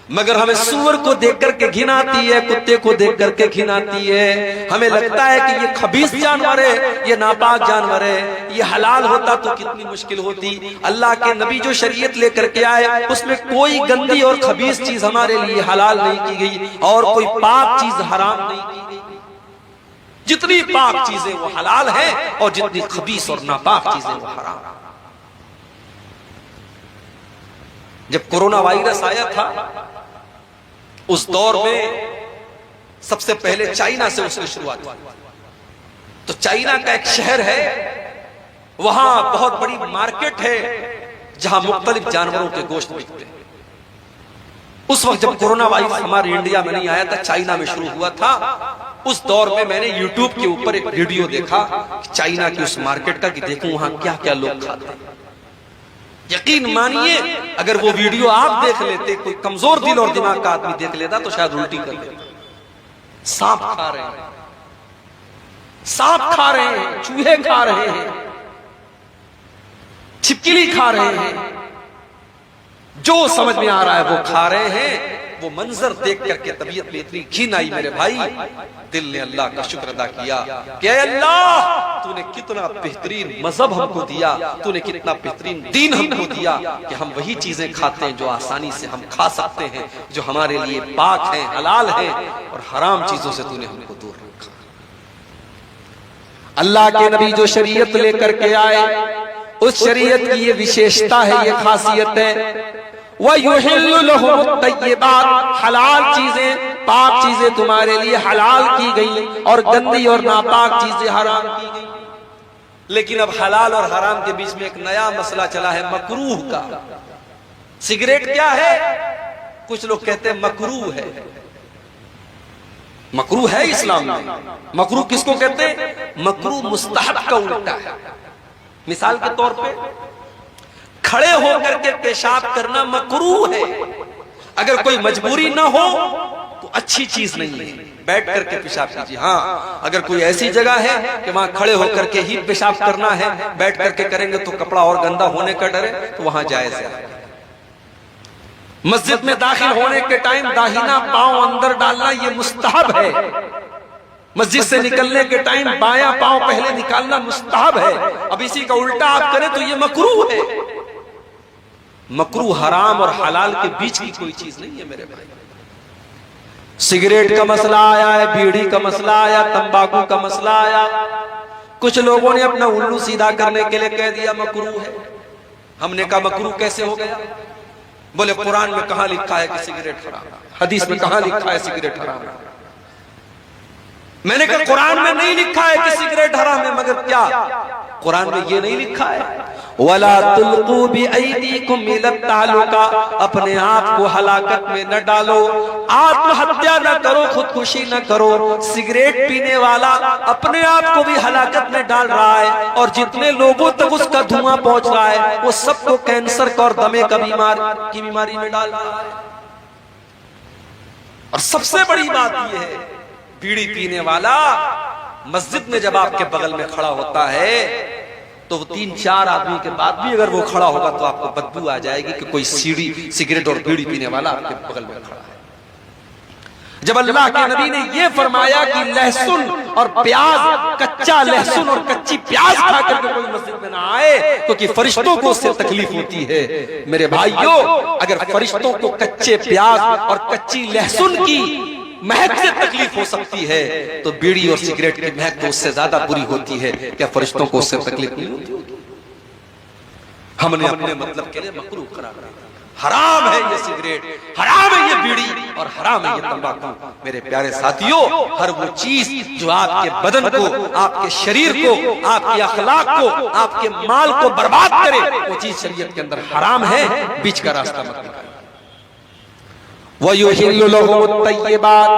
मगर हमें सूअर को देख करके घिन आती है, कुत्ते को देख करके घिन आती है। हमें लगता है कि ये खबीस जानवर है, ये नापाक जानवर है। ये हलाल होता तो कितनी मुश्किल होती। अल्लाह के नबी जो शरीयत लेकर के आए, उसमें कोई गंदी और खबीस चीज हमारे लिए हलाल नहीं की गई और कोई पाक चीज हराम नहीं की गई। जितनी पाक चीजें वो हलाल है और जितनी खबीस और नापाक चीजें वो हराम। जब कोरोना वायरस आया था, उस दौर में सबसे पहले चाइना से उसकी शुरुआत हुई। तो चाइना का एक शहर है, वहां बहुत बड़ी मार्केट है जहां मुख्तलिफ जानवरों के गोश्त बिकते हैं। उस वक्त जब कोरोना वायरस हमारे इंडिया में नहीं आया था, चाइना में शुरू हुआ था। उस दौर में मैंने यूट्यूब के ऊपर एक वीडियो देखा चाइना की उस मार्केट का, कि देखूं वहां क्या क्या लोग खाते हैं। यकीन मानिए, अगर वो वीडियो आप देख लेते, कोई कमजोर दिल और दिमाग का आदमी देख लेता तो शायद उल्टी कर लेता। सांप खा रहे हैं, सांप खा रहे हैं, चूहे खा रहे हैं, छिपकली खा रहे हैं, जो समझ में आ रहा है वो खा रहे हैं। वो मंजर देख करके तबीयत में इतनी घिन आई मेरे भाई, दिल ने अल्लाह का शुक्र अदा किया कि अल्लाह तूने कितना बेहतरीन मजहब हमको दिया, तूने कितना बेहतरीन दीन हमको दिया कि हम वही चीजें खाते हैं जो आसानी से हम खा सकते हैं, जो हमारे लिए पाक हैं, हलाल हैं, और हराम चीजों से तूने हमको दूर रखा। अल्लाह के नबी जो शरीयत लेकर के आए, उस शरीयत की ये विशेषता है, ये खासियत है, वयुहिल्लु लहुमुत तय्यिबात, हलाल चीजें, पाक चीजें तुम्हारे लिए हलाल की गई और गंदी और नापाक चीजें हराम की गई। लेकिन अब हलाल और हराम के बीच में एक नया मसला चला है, मकरूह का। सिगरेट क्या है? कुछ लोग कहते हैं मकरूह है। मकरूह है इस्लाम में। मकरूह किसको कहते हैं? मकरूह मुस्तहब का उल्टा है। मिसाल के तौर पे खड़े होकर के पेशाब करना मकरूह है। अगर कोई मजबूरी ना हो तो अच्छी चीज नहीं है, बैठ करके पेशाब कीजिए। हाँ, अगर कोई ऐसी जगह है कि वहां खड़े होकर के ही पेशाब करना है, बैठ करके करेंगे तो कपड़ा और गंदा होने का डर है, तो वहां जायज है। मस्जिद में दाखिल होने के टाइम दाहिना पांव अंदर डालना ये मुस्तहब है। मस्जिद से निकलने के टाइम बायां पांव पहले निकालना मुस्तहब है। अब इसी का उल्टा आप करें तो ये मकरूह है। मकरूह हराम और हलाल के बीच की कोई चीज नहीं है मेरे भाई। सिगरेट का मसला आया है, बीड़ी का मसला आया, तंबाकू का मसला आया। कुछ लोगों ने अपना उल्लू सीधा करने के लिए कह दिया मकरूह है। हमने कहा मकरूह कैसे हो गया? बोले कुरान में कहां लिखा है कि सिगरेट हराम है, हदीस में कहां लिखा है सिगरेट हराम है। मैंने कहा कुरान में नहीं लिखा है कि सिगरेट हराम है, मगर क्या कुरान में ये नहीं लिखा है वला तुल्कू बिअयदीकुम इला तालुका, अपने आप को हलाकत में न डालो, आत्महत्या न करो, खुदकुशी न करो। सिगरेट पीने वाला अपने आप को भी हलाकत में डाल रहा है और जितने लोगों तक उसका धुआं पहुंच रहा है वो सबको कैंसर का और दमे का बीमारी में डाल रहा है। और सबसे बड़ी बात यह है, बीड़ी पीने वाला मस्जिद में जब आपके बगल में खड़ा होता है तो 3-4 आदमी के बाद भी अगर वो खड़ा होगा तो आपको बदबू आ जाएगी कि कोई सीढ़ी सिगरेट और बीड़ी पीने वाला आपके बगल में खड़ा है। जब अल्लाह के नबी ने ये फरमाया कि लहसुन और प्याज, कच्चा लहसुन और कच्ची प्याज खा करके कोई मस्जिद में ना आए क्योंकि फरिश्तों को उससे तकलीफ होती है। मेरे भाइयों, अगर फरिश्तों को कच्चे प्याज और कच्ची लहसुन की महक से तकलीफ हो सकती है तो बीड़ी और सिगरेट की महक तो उससे ज्यादा बुरी होती है। क्या फरिश्तों को उससे तकलीफ नहीं होती? हमने अपने मतलब के लिए मकरूह करार दिया। हराम है ये सिगरेट, हराम है ये बीड़ी और हराम है ये तंबाकू। मेरे प्यारे साथियों, हर वो चीज जो आपके बदन को, आपके शरीर को, आपके अखलाक को, आपके माल को बर्बाद करे, वो चीज शरीयत के अंदर हराम है। बीच का रास्ता मत निकालिए। वयुहिल्लु लहुमुत तय्यिबात,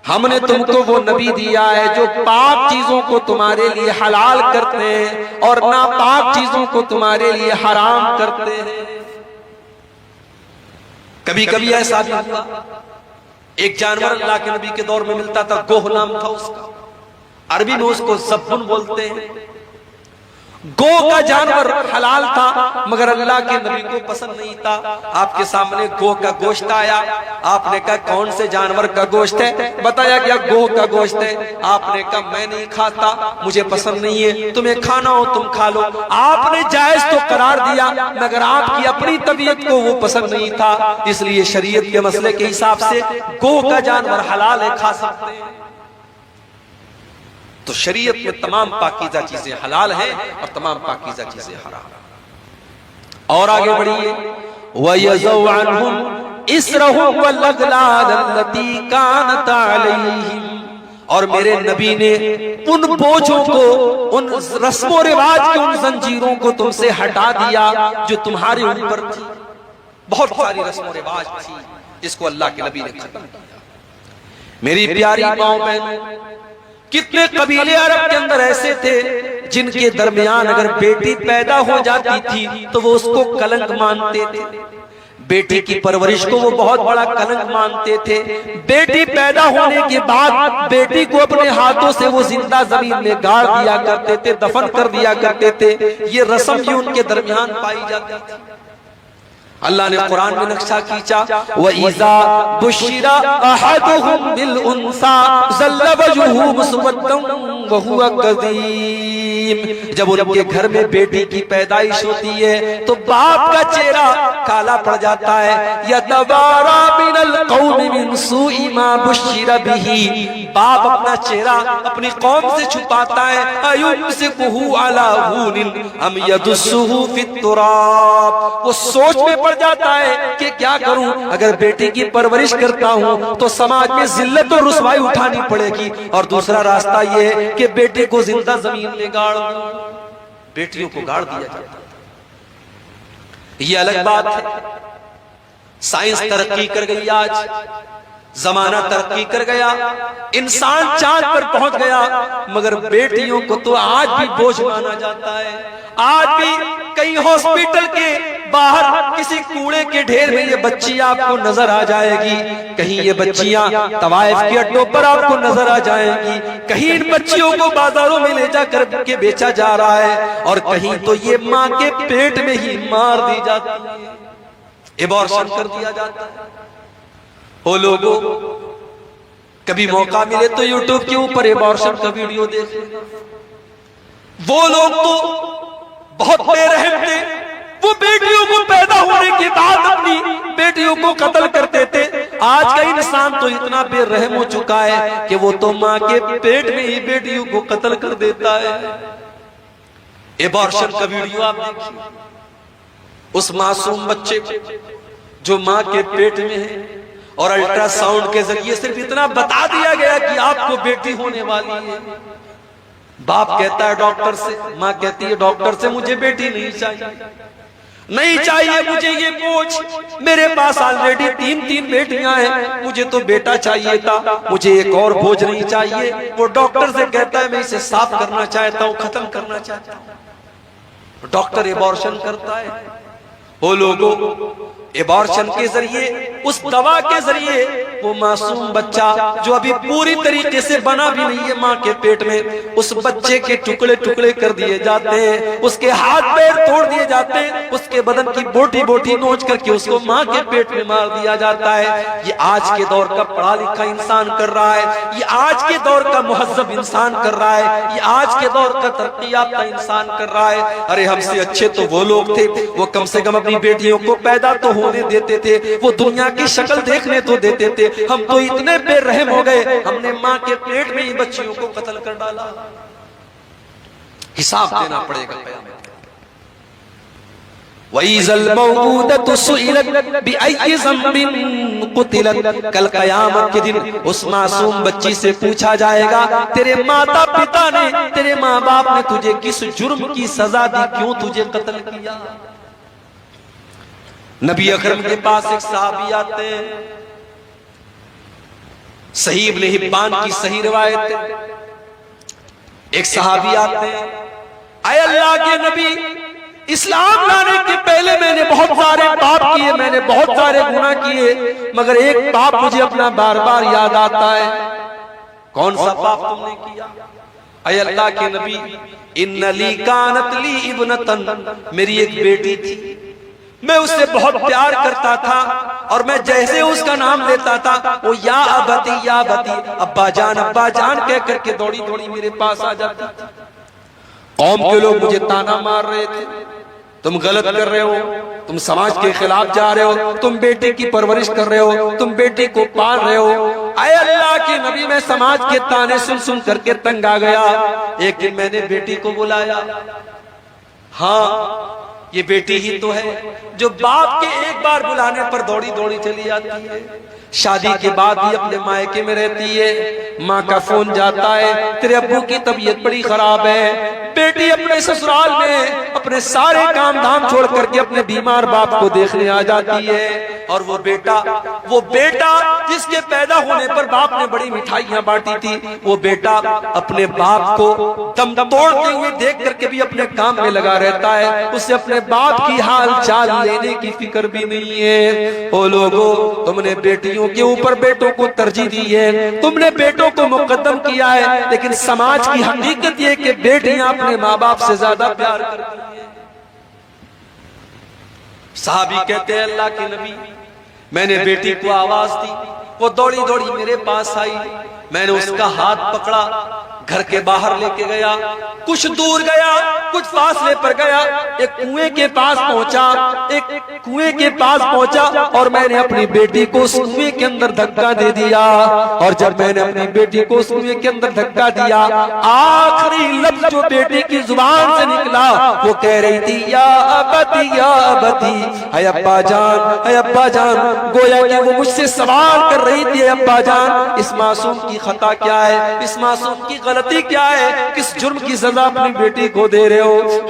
हमने तुमको वो नबी दिया है जो पाक चीजों को तुम्हारे लिए हलाल करते हैं और नापाक चीजों को तुम्हारे लिए हराम करते हैं। कभी कभी ऐसा भी हुआ, एक जानवर अल्लाह के नबी के दौर में मिलता था, गोह नाम था उसका, अरबी में उसको ज़ब्बुन बोलते हैं। गो का जानवर हलाल था मगर अल्लाह के नबी को पसंद नहीं था। आपके सामने गो का गोश्त आया, आपने कहा कौन से जानवर का गोश्त है? बताया गया गो का गोश्त है। आपने कहा मैं नहीं खाता, मुझे पसंद नहीं है, तुम्हें खाना हो तुम खा लो। आपने जायज तो करार दिया मगर आपकी अपनी तबीयत को वो पसंद नहीं था, इसलिए शरीयत के मसले के हिसाब से गो का जानवर हलाल है, खा सकते हैं। तो शरीयत में तमाम पाकीज़ा चीजें हलाल हैं और तमाम पाकीज़ा चीजें हराम। और आगे बढ़िए, वयज़उ अन्हुम इस्रहुम वल्अग़लाल अल्लती कानत अलैहिम, और मेरे नबी ने उन बोझों को, उन रस्मों रिवाज के उन जंजीरों को तुमसे हटा दिया जो तुम्हारे ऊपर थी। बहुत सारी रस्मों रिवाज थी जिसको अल्लाह के नबी ने खत्म किया। मेरी प्यारी माओ बहनों, कितने कबीले अरब के अंदर ऐसे थे जिनके दरमियान अगर बेटी पैदा हो जाती थी तो वो उसको कलंक मानते थे। बेटी की परवरिश को वो बहुत बड़ा कलंक मानते थे। बेटी पैदा होने के बाद बेटी को अपने हाथों से वो जिंदा जमीन में गाड़ दिया करते थे, दफन कर दिया करते थे। ये रस्म भी उनके दरमियान पाई जाती थी। अल्लाह ने कुरान में नक्शा खींचा, व इज़ा बुशिरा अहदुहुम बिल उन्सा ज़ल्ल वजहुहु मुस्वद्दन व हुवा कज़ीम। जब उनके घर में बेटी की पैदाइश होती है तो बाप का चेहरा काला पड़ जाता है। यतवारा मिनल कौमि मिन सूइ मा बुशिरा बिही। बाप अपना चेहरा अपनी कौम से छुपाता है। अयुमसिकुहु अला हुनिन अम यदुस्सुहु फित तुराब। वो सोच में पड़ जाता है कि क्या करूं, अगर बेटी की परवरिश करता हूं तो समाज में जिल्लत और रुसवाई उठानी पड़ेगी, और दूसरा रास्ता ये है कि बेटी को जिंदा जमीन में गाड़ दूं। बेटियों को गाड़ दिया जाता है। ये अलग बात है। साइंस तरक्की कर गई, आज जमाना तरक्की कर गया, इंसान चांद पर पहुंच गया, मगर बेटियों को तो आज भी बोझ माना जाता है। आज भी कई हॉस्पिटल के बाहर किसी कूड़े के ढेर में ये बच्ची आपको नजर आ जाएगी, कहीं ये बच्चियां तवाइफ के अड्डों पर आपको नजर आ जाएंगी, कहीं इन बच्चियों को बाजारों में ले जाकर के बेचा जा रहा है, और कहीं तो ये माँ के पेट में ही मार दी जाती है, एबॉर्शन कर दिया जाता है। हो लोगों, कभी मौका मिले तो यूट्यूब के ऊपर एबॉर्शन का वीडियो देख लेना। वो लोग तो बहुत बेरहम थे, वो बेटियों को पैदा होने के बाद अपनी बेटियों को कत्ल करते थे। आज का इंसान तो इतना बेरहम हो चुका है कि वो तो माँ के पेट में ही बेटियों को कत्ल कर देता है। एबॉर्शन का वीडियो आप देखिए, उस मासूम बच्चे को जो माँ के पेट में है, और अल्ट्रासाउंड के जरिए सिर्फ इतना बता दिया गया कि आपको बेटी होने वाली है। बाप कहता है डॉक्टर से, माँ कहती है डॉक्टर से मुझे बेटी नहीं चाहिए, नहीं चाहिए मुझे ये बोझ, मेरे पास ऑलरेडी तीन बेटियां हैं, मुझे तो बेटा चाहिए था, मुझे एक और बोझ नहीं चाहिए। वो डॉक्टर से कहता है मैं इसे साफ करना चाहता हूँ, खत्म करना चाहता हूँ। डॉक्टर एबॉर्शन करता है। वो लोगों, एबॉर्शन के जरिए, उस दवा के जरिए वो मासूम बच्चा जो अभी पूरी तरीके से बना भी नहीं है माँ के पेट में, उस बच्चे के टुकड़े टुकड़े कर दिए जाते हैं, उसके हाथ पैर तोड़ दिए जाते हैं, उसके बदन की बोटी बोटी नोच करके उसको माँ के पेट में मार दिया जाता है। ये आज के दौर का पढ़ा लिखा इंसान कर रहा है, ये आज के दौर का मुहज्जब इंसान कर रहा है, ये आज के दौर का तरक्की याफ्ता इंसान कर रहा है। अरे हमसे अच्छे तो वो लोग थे, वो कम से कम अपनी बेटियों को पैदा तो होने देते थे, वो दुनिया की शक्ल देखने तो देते थे। हम तो इतने बेरहम हो गए, हमने माँ के पेट में ही बच्चियों को कत्ल कर डाला। हिसाब देना पड़ेगा क़यामत। वइज़ल मौऊदतु सुइलत बिअय्यि ज़ंबिन क़ुतिलत। कल क़यामत के दिन उस मासूम बच्ची से पूछा जाएगा, तेरे माता पिता ने, तेरे माँ बाप ने तुझे किस जुर्म की सजा दी, क्यों तुझे कत्ल किया। नबी अकरम के पास एक सहाबी आते हैं, सही इब्न हिब्बान की सही रिवायत है। एक सहाबी आते हैं, आए अल्लाह के नबी, इस्लाम लाने के पहले मैंने बहुत सारे पाप किए, मैंने बहुत सारे गुनाह किए, मगर एक पाप मुझे अपना बार बार याद आता है। कौन सा पाप तुमने किया? आए अल्लाह के नबी, इन्ना ली कानत ली इब्नतन, मेरी एक बेटी थी, मैं उससे बहुत प्यार करता था, और मैं जैसे उसका नाम लेता था वो या अबती अब्बा जान कह करके दौड़ी दौड़ी मेरे पास आ जाती थी। कौम के लोग मुझे ताना मार रहे थे, तुम गलत कर रहे हो, तुम समाज के खिलाफ जा रहे हो, तुम बेटे की परवरिश कर रहे हो, तुम बेटी को पाल रहे हो। आए अल्लाह के नबी, मैं समाज के ताने सुन सुन करके तंग आ गया। एक दिन मैंने बेटी को बुलाया, हाँ ये बेटी ही तो है जो बाप के एक बार बुलाने पर दौड़ी दौड़ी चली जाती है। शादी के बाद भी अपने मायके में रहती है, माँ का फोन जाता है, तेरे अब्बू की तबीयत बड़ी खराब है। बेटी अपने ससुराल में अपने सारे काम धाम छोड़ करके अपने बीमार बाप को देखने आ जाती है। और वो बेटा जिसके पैदा होने पर बाप ने बड़ी मिठाइयां बांटी थी, वो बेटा अपने बाप को दम तोड़ते हुए देख करके भी अपने काम में लगा रहता है, उसे अपने बाप की हाल चाल लेने की फिक्र भी नहीं है। ओ लोगों, तुमने बेटियों के ऊपर बेटों को तरजीह दी है, तुमने बेटों को मुकद्दम किया है, लेकिन समाज की हकीकत ये कि बेटियां अपने माँ बाप से ज्यादा प्यार करती हैं। साहबी कहते हैं अल्लाह के नबी, मैंने बेटी को आवाज दी, वो दौड़ी दौड़ी मेरे पास आई, मैंने उसका हाथ पकड़ा, घर के बाहर लेके गया, कुछ दूर गया, कुछ फासले पर गया, एक कुएं के पास पहुंचा और मैंने अपनी बेटी को उस कुएं के अंदर धक्का दे दिया। और जब मैंने अपनी बेटी को उस कुएं के अंदर धक्का दिया, आखिरी लफ्ज जो बेटी की जुबान से निकला वो कह रही थी या अबती, है अब्बा जान, गोया कि वो मुझसे सवाल कर रही थी, अब्बा जान इस मासूम की खता क्या है, इस मासूम की गलती क्या है, किस जुर्म की सजा अपनी बेटी को दे रहे हो।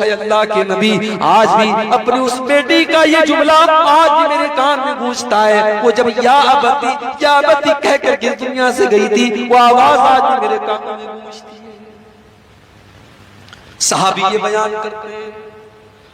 है अल्लाह के नबी, आज भी अपनी उस बेटी का ये जुमला आज भी मेरे कान में गूंजता है। वो जब या अबती कह करके दुनिया से गई थी, वो आवाज आज भी मेरे कान में गूंजती है। सहाबी ये बयान करते हैं,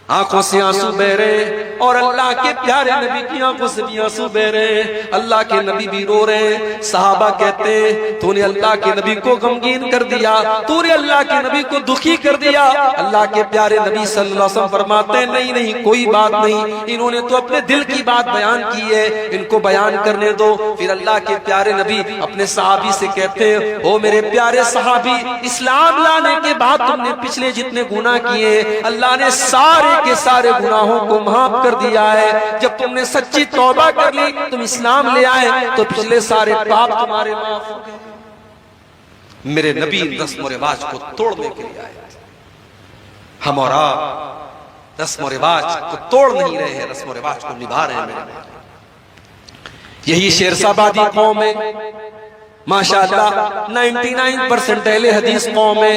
आंखों से आंसू बह रहे और अल्लाह के प्यारे नबी की आंखों से भी आंसू बह रहे, अल्लाह के नबी भी रो रहे। सहाबा कहते हैं तूने अल्लाह के नबी को गमगीन कर दिया, तूने अल्लाह के नबी को दुखी कर दिया। अल्लाह के प्यारे नबी सल्लल्लाहु अलैहि वसल्लम फरमाते हैं नहीं, कोई बात नहीं, इन्होंने तो अपने दिल की बात बयान की है, इनको बयान करने दो। फिर अल्लाह के प्यारे नबी अपने सहाबी से कहते हैं, ओ मेरे प्यारे सहाबी, इस्लाम लाने के बाद तुमने पिछले जितने गुनाह किए अल्लाह ने सारे के सारे गुनाहों को माफ कर दिया है। जब तुमने सच्ची तौबा कर ली, तुम इस्लाम ले आए, तो पिछले सारे पाप तुम्हारे माफ हो गए। मेरे नबी रस्म रिवाज को तोड़ने के लिए आए। हम और आप रस्म रिवाज को तोड़ नहीं रहे हैं, रस्म रिवाज को निभा रहे हैं। मेरे यही शेरशाबादी कौम है, माशाअल्लाह 99% अहले हदीस कौम है,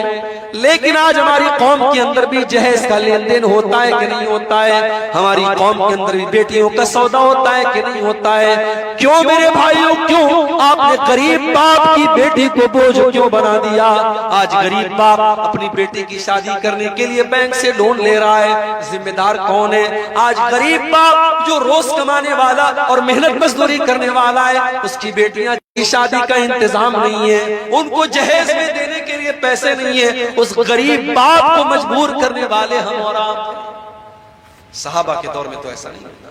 लेकिन आज हमारी कौम के अंदर भी जहेज का लेन देन होता है कि नहीं होता है? हमारी कौम के अंदर भी बेटियों का सौदा होता है कि नहीं होता है? क्यों मेरे भाइयों, क्यों आपने गरीब बाप की बेटी को बोझ क्यों बना दिया? आज गरीब बाप अपनी बेटी की शादी करने के लिए बैंक से लोन ले रहा है, जिम्मेदार कौन है? आज गरीब बाप जो रोज कमाने वाला और मेहनत मजदूरी करने वाला है, उसकी बेटियां की शादी का इंतजाम नहीं है, उनको जहेज में देने के लिए पैसे नहीं है, उस गरीब बाप को मजबूर करने वाले हम और आप। सहाबा के दौर में तो ऐसा नहीं होता।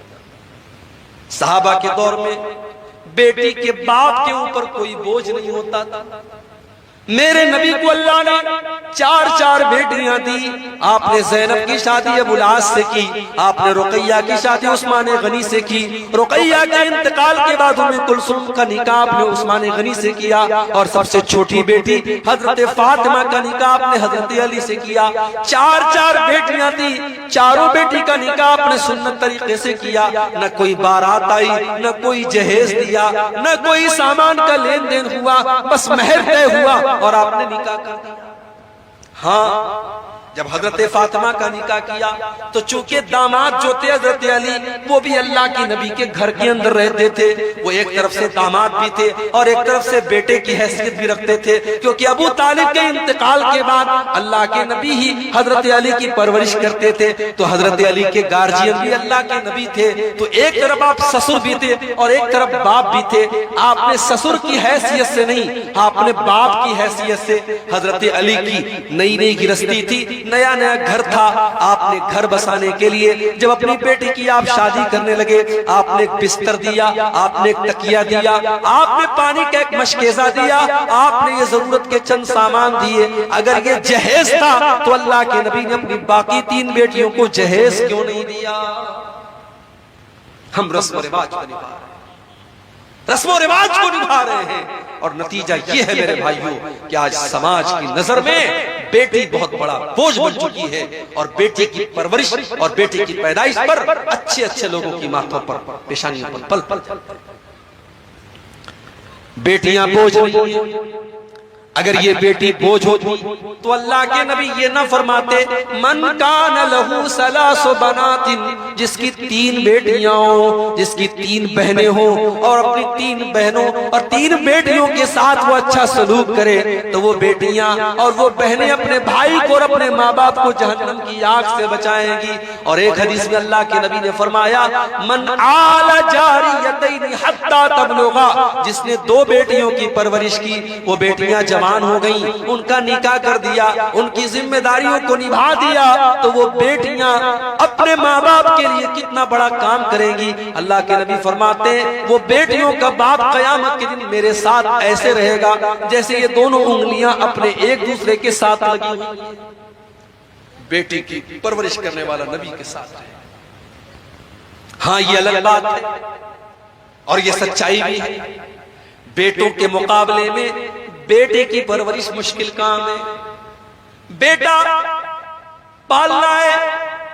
सहाबा के दौर में बेटी के बाप के ऊपर कोई बोझ नहीं होता था। मेरे नबी को अल्लाह ने 4 बेटियां दी। आपने ज़ैनब की शादी अबुल आस से की, आपने रुकैया की शादी उस्मान गनी से की, रुकैया के इंतकाल के बाद उम्मे कुलसूम का निकाह आपने उस्मान गनी से किया, और सबसे छोटी बेटी हजरत फातिमा का निकाह आपने हजरत अली से किया। 4 बेटियां थी, चारों बेटी का निकाह आपने सुन्नत तरीके से किया। न कोई बारात आई, न कोई जहेज दिया, न कोई सामान का लेन देन हुआ, बस महर तय हुआ और आपने निकाह कर दिया। हाँ, जब हजरत फातिमा का निकाह किया तो चूंकि दामाद जो थे हजरत अली, वो भी अल्लाह के नबी के घर के अंदर रहते थे। वो एक तरफ से दामाद भी थे और एक तरफ से बेटे की हैसियत भी रखते थे, क्योंकि अबू तालिब के इंतकाल के बाद अल्लाह के नबी ही हजरत अली की परवरिश करते थे। तो हजरत अली के गार्जियन भी अल्लाह के नबी थे। तो एक तरफ आप ससुर भी थे और एक तरफ बाप भी थे। आपने ससुर की हैसियत से नहीं, आपने बाप की हैसियत से, हजरत अली की नई गिरस्ती थी, नया घर था, आपने घर बसाने के लिए जब अपनी बेटी की आप शादी करने लगे, आपने एक बिस्तर दिया, आपने एक तकिया दिया, आपने पानी का एक मशकेजा दिया, आपने ये जरूरत के चंद सामान दिए। अगर ये जहेज था तो अल्लाह के नबी ने अपनी बाकी 3 बेटियों को जहेज क्यों नहीं दिया? हम रस्म रिवाज को निभा रहे हैं, रस्म रिवाज को निभा रहे हैं, और नतीजा ये है मेरे भाइयों कि आज समाज की नजर में बेटी बहुत बड़ा बोझ बन चुकी है, और बेटी की परवरिश और बेटी की पैदाइश पर अच्छे लोगों की माथों पर, पेशानियों पर पल पल बेटियां बोझ नहीं है। अगर ये बेटी बोझ होती तो अल्लाह के नबी ये ना फरमाते मन कान लहू सलासु बनातिन, जिसकी 3 बेटियां हो, जिसकी 3 बहनें हो और अपनी 3 बहनों और 3 बेटियों के साथ वो अच्छा सलूक करे तो वो बेटियां और वो बहनें अपने भाई को और अपने माँ बाप को जहन्नम की आग से बचाएंगी। और एक हदीस में अल्लाह के नबी ने फरमाया मन आला जारियतैन हत्ता तबलुगा, जिसने 2 बेटियों की परवरिश की, वो बेटियां जवान हो गई, उनका निकाह कर दिया, उनकी जिम्मेदारियों को निभा दिया, तो वो बेटियां अपने माँ बाप के लिए कितना बड़ा काम करेंगी। अल्लाह के नबी फरमाते हैं वो बेटियों का बाप कयामत के दिन मेरे साथ ऐसे रहेगा जैसे ये दोनों उंगलियां अपने एक दूसरे के साथ लगी हुई। बेटी की परवरिश करने वाला नबी के साथ रहे। हाँ, ये अलग बात है और ये सच्चाई भी है। बेटों के मुकाबले में बेटे की परवरिश मुश्किल काम है। बेटा पालना है,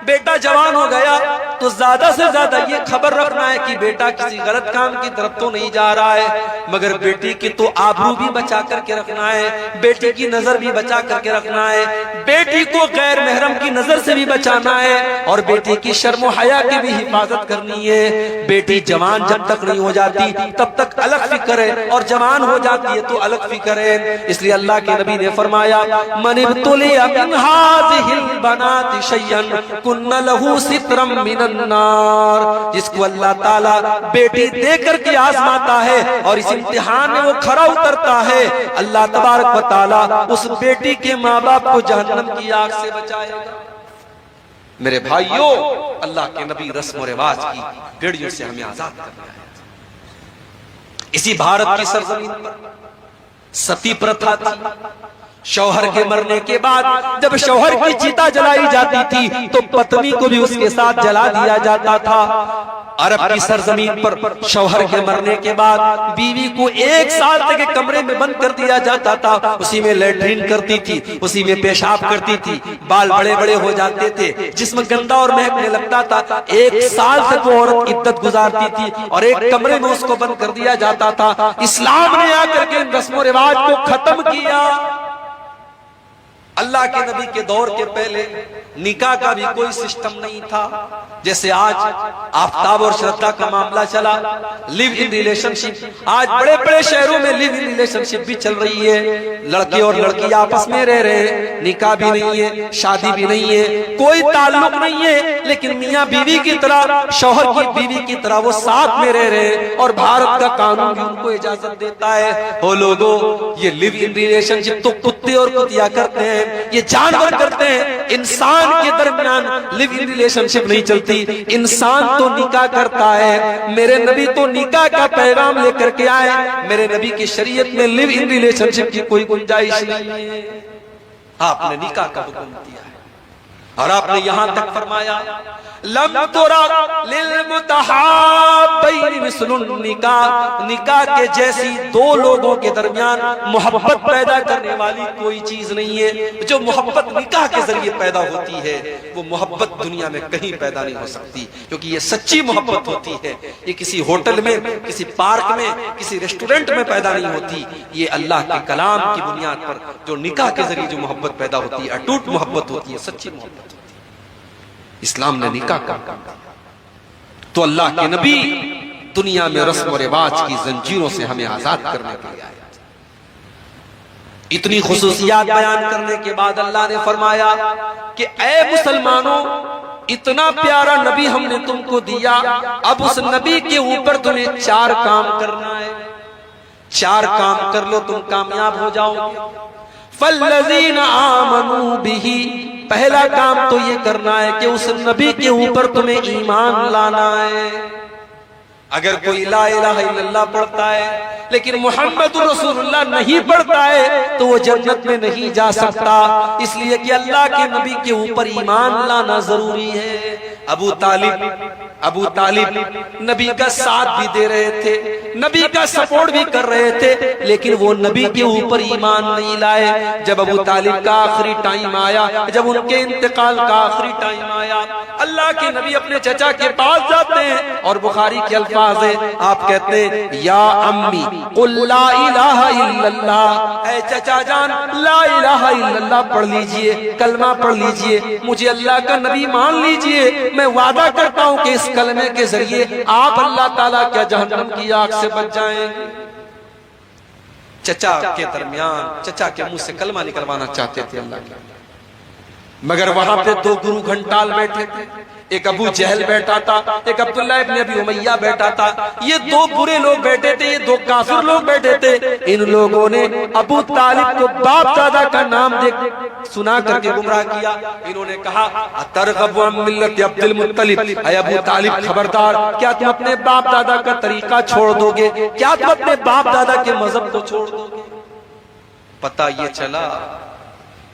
बेटा जवान हो गया तो ज्यादा से ज्यादा ये खबर रखना है कि बेटा किसी गलत काम की तरफ तो नहीं जा रहा है, मगर बेटी की तो आबरू भी बचा करके रखना है, बेटी की नजर भी बचा करके रखना है, बेटी को गैर महरम की नजर से भी बचाना है और बेटी की शर्म हया की भी हिफाजत करनी है। बेटी जवान जब तक नहीं हो जाती तब तक अलग फिक्र है और जवान हो जाती है तो अलग फिक्र है। इसलिए अल्लाह के नबी ने फरमाया मन इब्तुलिया मिन हाज़िहिल बनाति शय्यन कुन्न लहू सित्रम मिनन नार, जिसको अल्लाह ताला बेटी देकर के आजमाता है और इस इम्तिहान में वो खरा उतरता है, अल्लाह तबारक व तआला उस बेटी के माँ बाप को जहन्नम की आग से बचाएगा। मेरे भाइयों, अल्लाह के नबी रस्म और रिवाज की बेड़ियों से हमें आजाद करना है। इसी भारत की सरजमीन पर सती प्रथा थी। शौहर के मरने के बाद जब शौहर की चिता जलाई जाती थी तो पत्नी को भी उसके साथ जला दिया जाता था। अरब की सरजमीन पर शौहर के मरने के बाद बीवी को 1 साल तक एक कमरे में बंद कर दिया जाता था, उसी में लैट्रिन करती थी, उसी में पेशाब करती थी, बाल बड़े बड़े हो जाते थे, जिस्म गंदा और महकने लगता था। 1 साल तक वो औरत इद्दत गुजारती थी और एक कमरे में उसको बंद कर दिया जाता था। इस्लाम ने आकर के इन रस्म रिवाज को खत्म किया। अल्लाह के नबी के दौर के पहले निकाह का भी कोई सिस्टम नहीं था। जैसे आज आफ्ताब और श्रद्धा का मामला चला, लिव इन रिलेशनशिप, आज बड़े बड़े शहरों में लिव इन रिलेशनशिप भी चल रही है। लड़के और लड़की आपस में रह रहे हैं, निकाह भी नहीं है, शादी भी नहीं है, कोई ताल्लुक नहीं है, लेकिन मियाँ बीवी की तरह, शौहर की बीवी की तरह वो साथ में रह रहे हैं और भारत का कानून भी उनको इजाजत देता है। हो लोगों, ये लिव इन रिलेशनशिप तो कुत्ते और कुतिया करते हैं, ये जानवर करते हैं। इंसान के दरमियान लिव इन रिलेशनशिप नहीं चलती, इंसान तो निकाह करता है। मेरे नबी तो निकाह का पैगाम लेकर के आए। मेरे नबी की शरीयत में लिव इन रिलेशनशिप की कोई गुंजाइश नहीं है। आपने निकाह का हुक्म दिया है और आपने यहां तक फरमाया लम तुरा लिल मुतहाब्बैन मिस्लुन निकाह, निकाह के जैसी 2 लोगों के दरमियान मोहब्बत पैदा करने वाली कोई चीज नहीं है। जो मोहब्बत निकाह के जरिए पैदा होती है वो मोहब्बत दुनिया में कहीं पैदा नहीं हो सकती, क्योंकि ये सच्ची मोहब्बत होती है। ये किसी होटल में, किसी पार्क में, किसी रेस्टोरेंट में पैदा नहीं होती। ये अल्लाह के कलाम की बुनियाद पर जो निकाह के जरिए जो मोहब्बत पैदा होती है, अटूट मोहब्बत होती है, सच्ची मोहब्बत होती है। इस्लाम ने निकाह का तो अल्लाह के नबी दुनिया में रस्म और रिवाज की जंजीरों से हमें आजाद करने के लिए आए। इतनी खुसूसियात बयान करने के बाद अल्लाह ने फरमाया कि ऐ मुसलमानों, इतना प्यारा नबी हमने तुमको दिया, अब उस नबी के ऊपर तुम्हें 4 काम करना है। 4 काम कर लो, तुम कामयाब हो जाओगे। फल्लज़ीना आमनू बिही, पहला काम तो ये करना है कि उस नबी के ऊपर तुम्हें ईमान लाना है। अगर कोई ला इलाहा इल्लल्लाह पढ़ता है लेकिन मोहम्मद रसूलुल्लाह नहीं पढ़ता है तो वो जन्नत में नहीं जा सकता। इसलिए कि अल्लाह के नबी के ऊपर ईमान लाना जरूरी है। अबू तालिब अबू तालिब नबी का साथ भी दे रहे थे, नबी का सपोर्ट भी कर रहे थे, लेकिन वो नबी के ऊपर ईमान नहीं लाए। जब अबू तालिब का आखिरी टाइम आया, जब उनके इंतकाल का आखिरी टाइम आया, अल्लाह के नबी अपने चचा के पास जाते हैं और बुखारी के अल्फाज है, आप कहते हैं या अम्मी कुल ला इलाहा इल्लल्लाह, ऐ चचा जान ला इलाहा इल्लल्लाह पढ़ लीजिए, कलमा पढ़ लीजिए, मुझे अल्लाह का नबी मान लीजिए, मैं वादा करता हूँ कि इस कलमे के जरिए आप अल्लाह ताला क्या जहन्नम की आग से बच जाएंगे। चचा के दरमियान चचा के मुंह से कलमा निकलवाना चाहते थे अल्लाह के, मगर वहां पे दो गुरु घंटाल बैठे थे, एक अबू जहल बैठा था, एक अब्दुल्लाह इब्न अबी उमैया बैठा था। ये दो बुरे लोग बैठे थे, ये दो काफिर लोग बैठे थे। इन लोगों ने अबू तालिब को बाप दादा का नाम दे सुना करके गुमराह किया। इन्होंने कहा अतरगबु अन मिल्लत अब्दुल मुत्तलिब, ऐ अबू तालिब खबरदार, क्या तुम अपने बाप दादा का तरीका छोड़ दोगे? क्या तुम अपने बाप दादा के मजहब को छोड़ दोगे? पता ये चला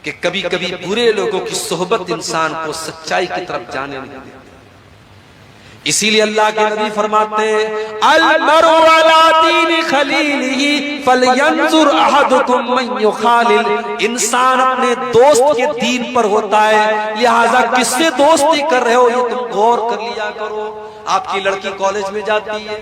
कि कभी कभी बुरे लोगों की सोहबत इंसान को सच्चाई की तरफ जाने नहीं देती। इसीलिए अल्लाह के नबी फरमाते हैं अल मरु अला दीनि खलीलिही फलयंजुर अहदुकुम मन युखालिल, इंसान अपने दोस्त के दीन पर होता है, लिहाजा किससे दोस्ती कर रहे हो ये तुम गौर कर लिया करो। आपकी लड़की कॉलेज में जाती है,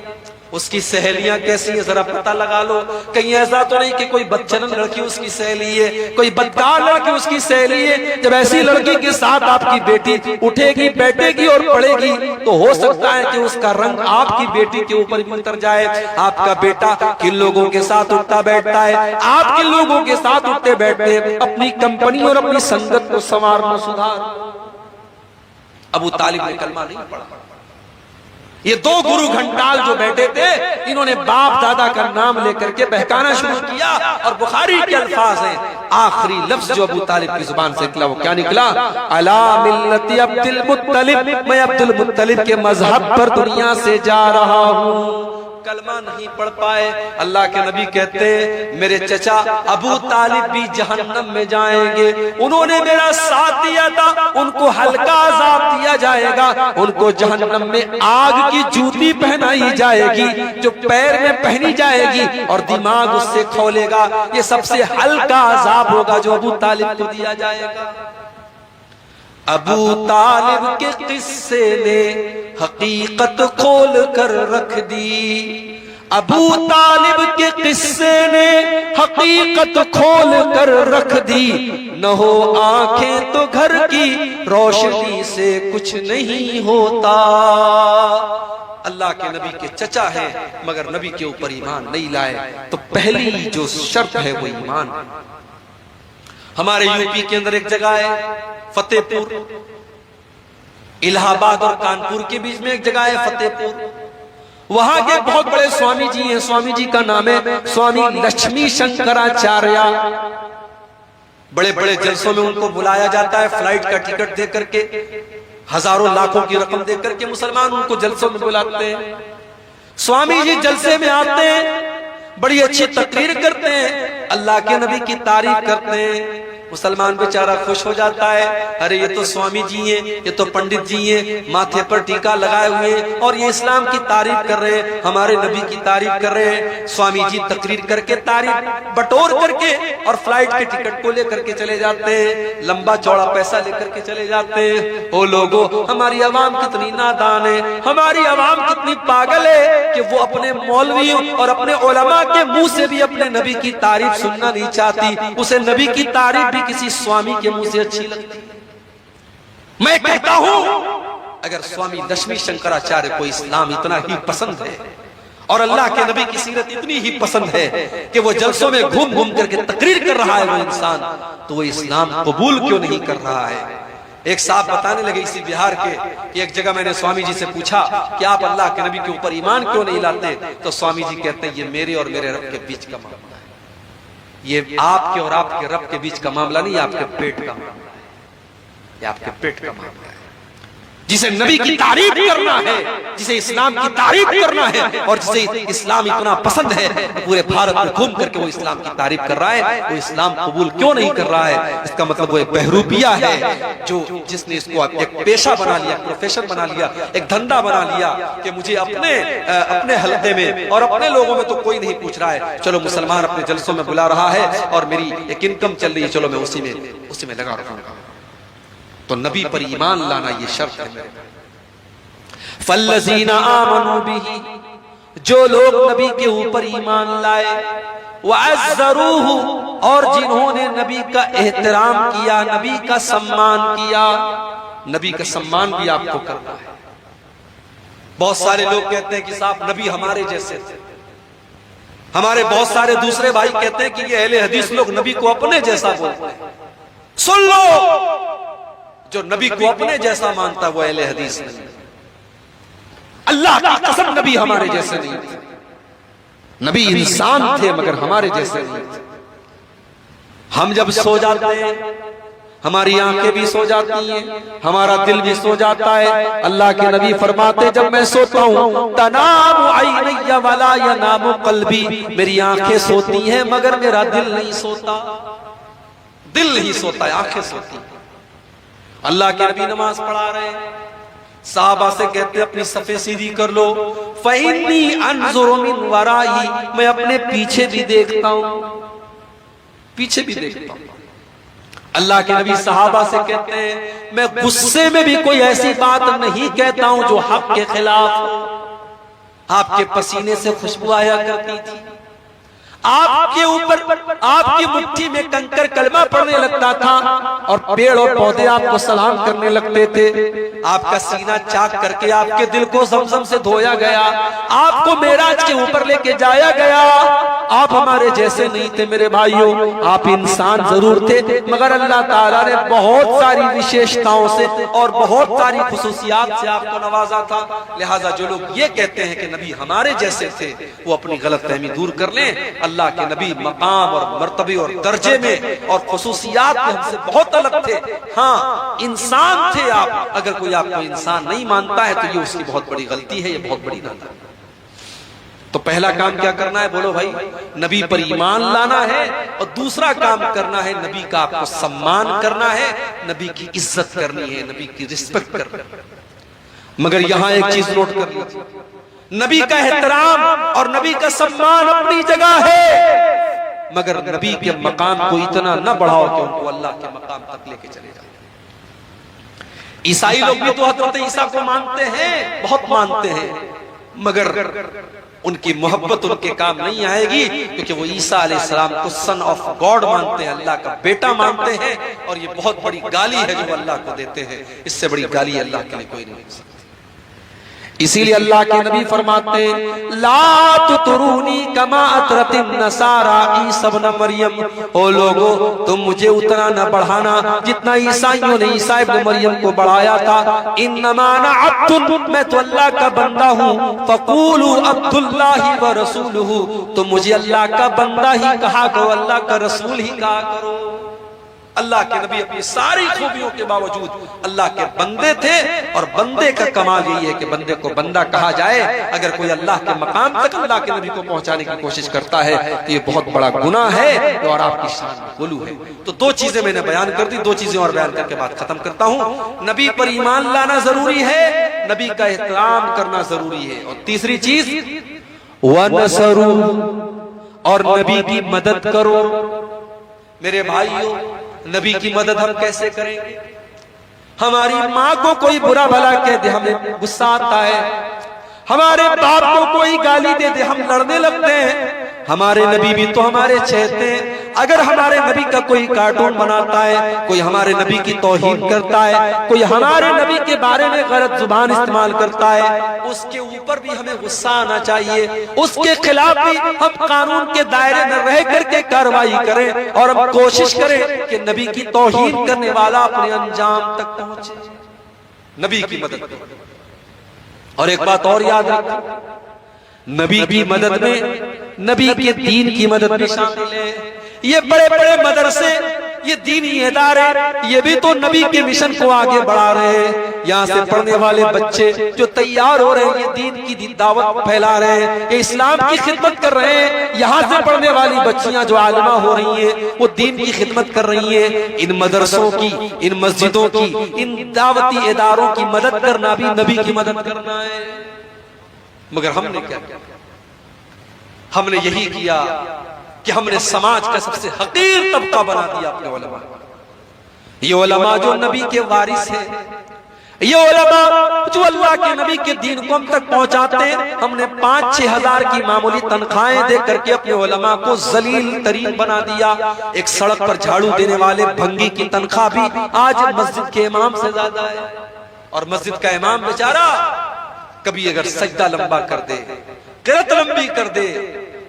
उसकी सहेलियां कैसी है जरा पता लगा लो। कहीं ऐसा तो नहीं कि कोई बदचलन लड़की उसकी सहेली है, कोई बदकार लड़की उसकी सहेली है। जब ऐसी लड़की के साथ आपकी बेटी उठेगी, बैठेगी और पढ़ेगी, तो हो सकता है कि उसका रंग आपकी बेटी के ऊपर भी उतर जाए। आपका बेटा किन लोगों के साथ उठता बैठता है, आप किन लोगों के साथ उठते बैठते हैं, अपनी कंपनी और अपनी संगत को संवारना सुधार। अबू तालिब ने कलमा नहीं पढ़ा। ये दो गुरु घंटाल जो बैठे थे, इन्होंने बाप दादा का नाम लेकर के बहकाना शुरू किया। और बुखारी के अल्फाज हैं, आखिरी लफ्ज जो अबू तालिब की जुबान से निकला वो क्या निकला? अला मिल्लति अब्दुल मुत्तलिब, मैं अब्दुल मुत्तलिब के मजहब पर दुनिया से जा रहा हूँ। कलमा नहीं पढ़ पाए। अल्लाह के नबी कहते हैं मेरे चचा अबू तालिब भी जहन्नम में जाएंगे, उन्होंने मेरा साथ दिया था, उनको हल्का अज़ाब दिया जाएगा, उनको जहन्नम में आग की जूती पहनाई जाएगी जो पैर में पहनी जाएगी और दिमाग उससे खोलेगा। ये सबसे हल्का अज़ाब होगा जो अबू तालिब को दिया जाएगा। अबू तालिब के किस्से ने हकीकत खोल कर रख दी, अबू तालिब के किस्से ने हकीकत खोल कर रख दी, न हो आंखें तो घर की रोशनी से कुछ नहीं होता। अल्लाह के नबी के चचा है मगर नबी के ऊपर ईमान नहीं लाए, तो पहली जो शर्त है वो ईमान है। हमारे यूपी के अंदर एक जगह है फतेहपुर, इलाहाबाद और कानपुर के बीच में एक जगह है फतेहपुर। वहां के बहुत बड़े स्वामी जी हैं, स्वामी जी का नाम है स्वामी लक्ष्मी शंकराचार्य। बड़े बड़े जलसों में उनको बुलाया जाता है, फ्लाइट का टिकट दे करके, हजारों लाखों की रकम दे करके मुसलमान उनको जलसों में बुलाते हैं। स्वामी जी जलसे में आते हैं, बड़ी अच्छी तकरीर करते हैं, अल्लाह के नबी की तारीफ करते हैं। मुसलमान बेचारा खुश हो जाता है, अरे ये तो स्वामी जी हैं, ये तो पंडित जी हैं, माथे पर टीका लगाए हुए और ये इस्लाम की तारीफ कर रहे हैं, हमारे नबी की तारीफ कर रहे हैं। स्वामी जी तकरीर करके तारीफ बटोर करके और फ्लाइट के टिकट को लेकर के चले जाते हैं, लंबा चौड़ा पैसा लेकर के चले जाते हैं। ओ लोगों, हमारी आवाम कितनी नादान है, हमारी आवाम कितनी पागल है कि वो अपने मौलवियों और अपने उलमा के मुंह से भी अपने नबी की तारीफ सुनना नहीं चाहती। उसे नबी की तारीफ किसी स्वामी के मुंह से अच्छी लगती। मैं कहता हूं अगर स्वामी लक्ष्मी शंकराचार्य को इस्लाम इतना ही पसंद है और अल्लाह के नबी की सीरत इतनी ही पसंद है कि वो जलसों में घूम घूम करके तकरीर कर रहा है वो इंसान, तो वो इस्लाम कबूल क्यों नहीं कर रहा है? एक साहब बताने लगे इसी बिहार के कि एक जगह मैंने स्वामी जी से पूछा कि आप अल्लाह के नबी के ऊपर ईमान क्यों नहीं लाते? तो स्वामी जी कहते हैं ये मेरे और मेरे रब के बीच का मामला है, ये आपके और आपके रब के बीच का मामला नहीं, आपके पेट का मामला है, ये आपके पेट का मामला है। जिसे नबी की तारीफ करना है, जिसे इस्लाम की तारीफ करना है और जिसे इस्लाम इतना पसंद है, पूरे भारत में घूम करके वो इस्लाम की तारीफ कर रहा है, वो इस्लाम कबूल क्यों नहीं कर रहा है? इसका मतलब वो एक बहरूपिया है जो जिसने इसको एक पेशा बना लिया, प्रोफेशन बना लिया, एक धंधा बना लिया कि मुझे अपने हलके में और अपने लोगों में तो कोई नहीं पूछ रहा है, चलो मुसलमान अपने जलसों में बुला रहा है और मेरी एक इनकम चल रही है, चलो मैं उसी में लगा रखूंगा। तो नबी पर ईमान लाना ये शर्त है। फल्लज़ीना आमनू बिही, जो लोग नबी के ऊपर ईमान लाए, वअज़्ज़रूहु, और जिन्होंने नबी का एहतराम किया, नबी का सम्मान किया। नबी का सम्मान भी आपको करना है। बहुत सारे लोग कहते हैं कि साहब नबी हमारे जैसे थे। हमारे बहुत सारे दूसरे भाई कहते हैं कि ये अहले हदीस लोग नबी को अपने जैसा बोलते हैं। सुन लो, जो नबी को अपने जैसा मानता वो अहले हदीस नहीं। अल्लाह की कसम नबी हमारे जैसे नहीं थे। नबी इंसान थे मगर हमारे जैसे नहीं थे। हम जब सो जाते हैं हमारी आंखें भी सो जाती हैं, हमारा दिल भी सो जाता है। अल्लाह के नबी फरमाते जब मैं सोता हूँ तनामु ऐनैया वला यनामु क़ल्बी, मेरी आंखें सोती हैं मगर मेरा दिल नहीं सोता। दिल नहीं सोता है, आंखें सोती हैं। अल्लाह के नबी नमाज पढ़ा रहे हैं, साहबा से कहते अपनी सफे सीधी कर लो। फ़इन्नी अनज़ुरु मिन वराई, मैं अपने पीछे भी देखता हूँ, पीछे भी देखता हूँ। अल्लाह के नबी सहाबा से कहते हैं मैं गुस्से में भी कोई ऐसी बात नहीं कहता हूं जो हक के खिलाफ हो। आपके पसीने से खुशबू आया करती थी, आपके ऊपर आपकी मुट्ठी में कंकर कलमा पड़ने लगता था और पेड़ और पौधे आपको सलाम करने लगते थे। आपका सीना चाक करके आपके दिल को ज़मज़म से धोया गया, आपको मेराज के ऊपर लेके जाया गया। आप हमारे जैसे नहीं थे मेरे भाइयों, आप इंसान जरूर थे मगर अल्लाह ताला ने बहुत सारी विशेषताओं से और बहुत सारी खुसूसियात से आपको नवाजा था। लिहाजा जो लोग ये कहते हैं कि नबी हमारे जैसे थे वो अपनी गलतफहमी दूर कर लें। अल्लाह के नबी मकाम और मर्तबे और दर्जे में और खुसूसियात में हमसे बहुत अलग थे। हाँ, इंसान थे आप। अगर कोई आपको इंसान नहीं मानता है तो ये उसकी बहुत बड़ी गलती है, ये बहुत बड़ी गलती है। तो पहला काम क्या करना है बोलो भाई? नबी पर ईमान लाना है और दूसरा काम करना है नबी का आपको सम्मान करना है, नबी की इज्जत करनी है, नबी की रिस्पेक्ट करनी है। मगर यहां एक चीज नोट कर लीजिए, नबी का एहतराम और नबी का सम्मान अपनी जगह है, मगर नबी के मकाम को इतना न बढ़ाओ कि उनको अल्लाह के मकाम तक लेके चले जाओ। ईसाई लोग भी तो हज़रत ईसा को मानते हैं, बहुत मानते हैं, मगर उनकी मोहब्बत उनके काम नहीं आएगी क्योंकि वो ईसा अलैहिस्सलाम को सन ऑफ गॉड मानते हैं, अल्लाह का बेटा मानते हैं। और ये बहुत बड़ी गाली है जो अल्लाह को देते हैं, इससे बड़ी गाली अल्लाह के लिए कोई नहीं हो सकती। इसीलिए अल्लाह के नबी फरमाते ला तुतरूनी कमा अतरतिन नसारा ईसा इब्न मरियम, ओ लोगो तुम मुझे उतना न बढ़ाना जितना ईसाइयों ने ईसा इब्न मरियम को बढ़ाया था। इन्नमा अना अब्दुन, मैं तो अल्लाह का बंदा हूँ। फकूलू अब्दुल्लाहि व रसूलुहु, तुम मुझे अल्लाह का बंदा ही कहा करो, अल्लाह का रसूल ही कहा करो। अल्लाह के नबी अपनी सारी खूबियों के बावजूद अल्लाह के बंदे थे और बंदे का कमाल यही है कि बंदे को बंदा कहा जाए। अगर कोई अल्लाह के मकाम तक अल्लाह के नबी को पहुंचाने की कोशिश करता है तो ये बहुत बड़ा गुनाह है और आपकी शान में गुलू है। तो दो चीजें मैंने बयान कर दी, दो चीजें और बयान करके बात खत्म करता हूं। नबी पर ईमान लाना जरूरी है, नबी का एहतराम करना जरूरी है, और तीसरी चीज वनसरू, और नबी की मदद करो। मेरे भाइयों, नबी की मदद हम कैसे करेंगे? हमारी माँ को कोई बुरा भला कह दे हमें गुस्सा आता है, हमारे बाप को कोई गाली दे दे हम लड़ने लगते हैं। हमारे नबी भी तो हमारे चहेते हैं। अगर हमारे नबी का कोई कार्टून बनाता है, कोई हमारे नबी की तौहीन करता है, कोई हमारे नबी के बारे में गलत जुबान इस्तेमाल करता है, उसके ऊपर भी हमें गुस्सा आना चाहिए। उसके खिलाफ भी हम कानून के दायरे में रह करके कार्रवाई करें और हम कोशिश करें कि नबी की तौहीन करने वाला अपने अंजाम तक पहुंचे। नबी की मदद करें। और एक बात और याद रखें, नबी की मदद में नबी के दीन की मदद भी शामिल है। ये बड़े बड़े मदरसे ये दीनी इदारे, ये भी तो नबी के मिशन को आगे बढ़ा रहे हैं। यहाँ से पढ़ने वाले बच्चे जो तैयार हो रहे हैं, ये दीन की दावत फैला रहे हैं, ये इस्लाम की खिदमत कर रहे हैं। यहाँ से पढ़ने वाली बच्चियां जो आलिमा हो रही हैं, वो दीन की खिदमत कर रही हैं। इन मदरसों की, इन मस्जिदों की, इन दावती इदारों की मदद करना भी नबी की मदद करना है। मगर हमने क्या किया? हमने यही किया कि हमने समाज का सबसे हकीर तबका बना दिया अपने उलमा। ये उलमा जो नबी के वारिस हैं, ये उलमा जो अल्लाह के नबी के दीन को हम तक पहुंचाते हैं, हमने 5-6 हजार की मामूली तनख्वाहें दे करके अपने उलमा को जलील तरीन बना दिया। एक सड़क पर झाड़ू देने वाले भंगी की तनख्वाह भी आज मस्जिद के इमाम से ज्यादा है। और मस्जिद का इमाम बेचारा कभी अगर सजदा लंबा कर दे, किरत लंबी कर दे,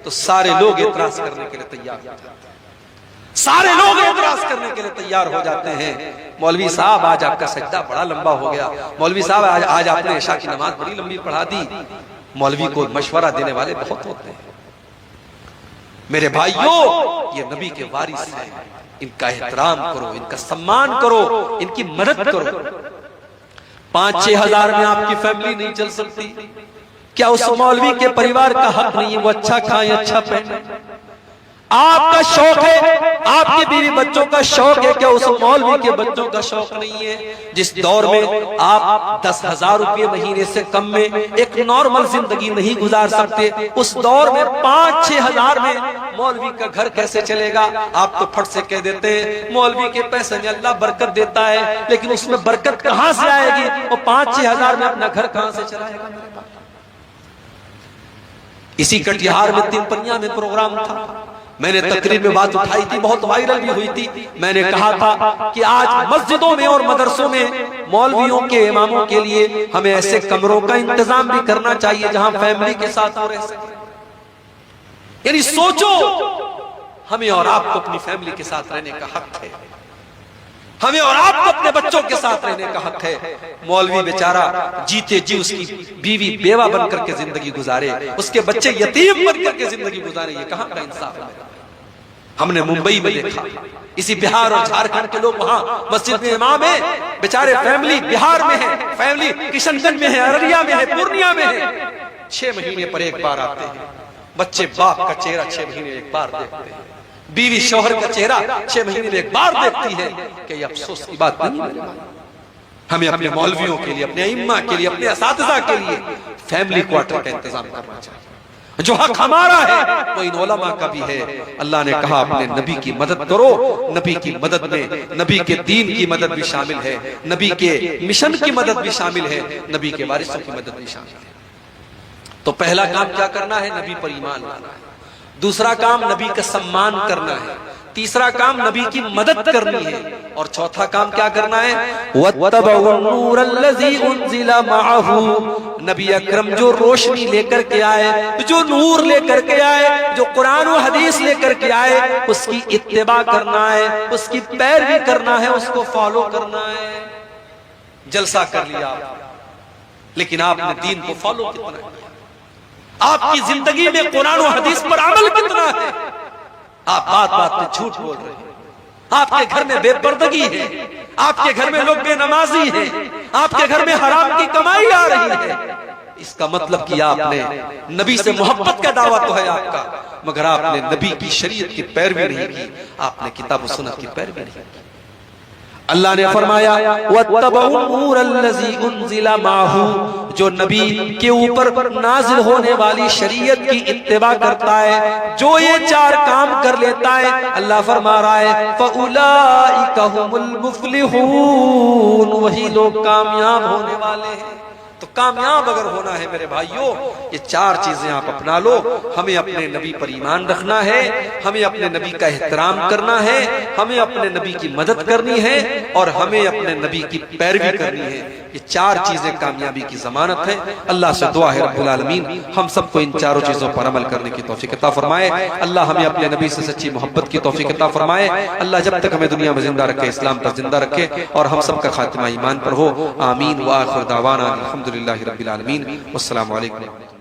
तो सारे लोग एतराज करने के लिए तैयार हो जाते हैं। सारे लोग एतराज करने के लिए तैयार हो जाते हैं। मौलवी साहब आज आपका सजदा बड़ा लंबा हो गया, मौलवी साहब आज आपने इशा की नमाज बड़ी लंबी पढ़ा दी। मौलवी को मशवरा देने वाले बहुत होते हैं। मेरे भाइयों, ये नबी के वारिस हैं, इनका एहतराम करो, इनका सम्मान करो, इनकी मदद करो। 5-6 हजार में आपकी फैमिली नहीं चल सकती। क्या उस मौलवी के परिवार का हक नहीं है वो अच्छा खाए, अच्छा पहने? आपका शौक है, आपके बीवी बच्चों का शौक है, क्या उस मौलवी के बच्चों का शौक नहीं है? जिस दौर में आप 10,000 रुपये महीने से कम में एक नॉर्मल जिंदगी नहीं गुजार सकते, उस दौर में 5-6 हजार में मौलवी का घर कैसे चलेगा? आप तो फट से कह देते हैं मौलवी के पैसे में अल्लाह बरकत देता है, लेकिन उसमें बरकत कहां से आएगी? और 5-6 हजार में अपना घर कहां से चलाएगा? इसी कटिहार में 3 पनिया में प्रोग्राम था, मैंने तकरीर में बात उठाई थी, बहुत वायरल भी हुई थी। मैंने कहा था कि आज मस्जिदों में और मदरसों में मौलवियों के, इमामों के लिए हमें ऐसे कमरों का इंतजाम भी करना चाहिए जहां फैमिली के साथ हो रह सके। यानी सोचो, हमें और आपको अपनी फैमिली के साथ रहने का हक है, हमें और आपको अपने बच्चों के साथ रहने का हक है। मौलवी बेचारा जीते जी उसकी बीवी बेवा बनकर के जिंदगी गुजारे, उसके बच्चे यतीम बनकर के जिंदगी गुजारे, ये कहां का इंसाफ है? हमने मुंबई में देखा, इसी बिहार और झारखंड के लोग वहां मस्जिद में इमाम है, बेचारे फैमिली बिहार में है, फैमिली किशनगंज में है, अररिया में है, पूर्णिया में है, 6 महीने पर एक बार आते हैं। बच्चे बाप का चेहरा 6 महीने एक बार देखते हैं, बीवी शौहर का चेहरा 6 महीने में एक बार देखती है। कि ये अफसोस की बात नहीं है? हमें अपने मौलवियों के लिए, अपने इम्मा के लिए, अपने असातिज़ा के लिए फैमिली क्वार्टर का इंतजाम करना चाहिए। जो हक हमारा है वो इन उलमा का भी है। अल्लाह ने कहा अपने नबी की मदद करो। नबी की मदद में नबी के दीन की मदद भी शामिल है, नबी के मिशन की मदद भी शामिल है, नबी के वारिसों की मदद भी शामिल है। तो पहला काम क्या करना है? नबी पर ईमान लाना है। दूसरा काम नबी का सम्मान करना है। तीसरा काम नबी की मदद करनी है। और चौथा काम क्या करना है? नबी अकरम जो रोशनी लेकर के आए, जो नूर लेकर के आए, जो कुरान और हदीस लेकर के आए, उसकी इत्तिबा करना है, उसकी पैरवी करना है, उसको फॉलो करना है। जलसा कर लिया आप, लेकिन आपने दीन को फॉलो कितना किया? आपकी जिंदगी में कुरान और हदीस पर अमल कितना है? आप बात बात में झूठ बोल रहे हैं, आपके घर में बेपर्दगी है, आपके घर में लोग बेनमाजी हैं, आपके घर में हराम की कमाई आ रही है। इसका मतलब कि आपने नबी से मोहब्बत का दावा तो है आपका, मगर आपने नबी की शरीयत की पैरवी नहीं की, आपने किताब और सुन्नत की पैरवी नहीं की। अल्लाह ने फरमाया जो नबी के ऊपर नाजिल होने वाली शरीयत की इत्तिबा करता है, जो ये 4 काम कर लेता है, अल्लाह फरमा रहा है फउलाइका हुमुल मुफलिहून, वही लोग कामयाब होने वाले हैं। तो कामयाब अगर होना है मेरे भाइयों, ये 4 चीजें आप अपना लो। हमें अपने नबी पर ईमान रखना है, हमें अपने नबी का एहतराम करना है, हमें अपने नबी की मदद करनी है, और हमें अपने नबी की पैरवी करनी है। ये 4 चीजें कामयाबी की जमानत है। अल्लाह से दुआ है रब्बुल आलमीन हम सबको इन 4 चीजों पर अमल करने की तौफीक अता फरमाए। अल्लाह हमें अपने नबी से सच्ची मोहब्बत की तौफीक अता फरमाए। अल्लाह जब तक हमें दुनिया में जिंदा रखे, इस्लाम पर जिंदा रखे, और हम सबका खातिमा ईमान पर हो। आमीन व आखिर दावाना अल्हम्दुलिल्लाहि रब्बिल आलमीन। वस्सलामु अलैकुम।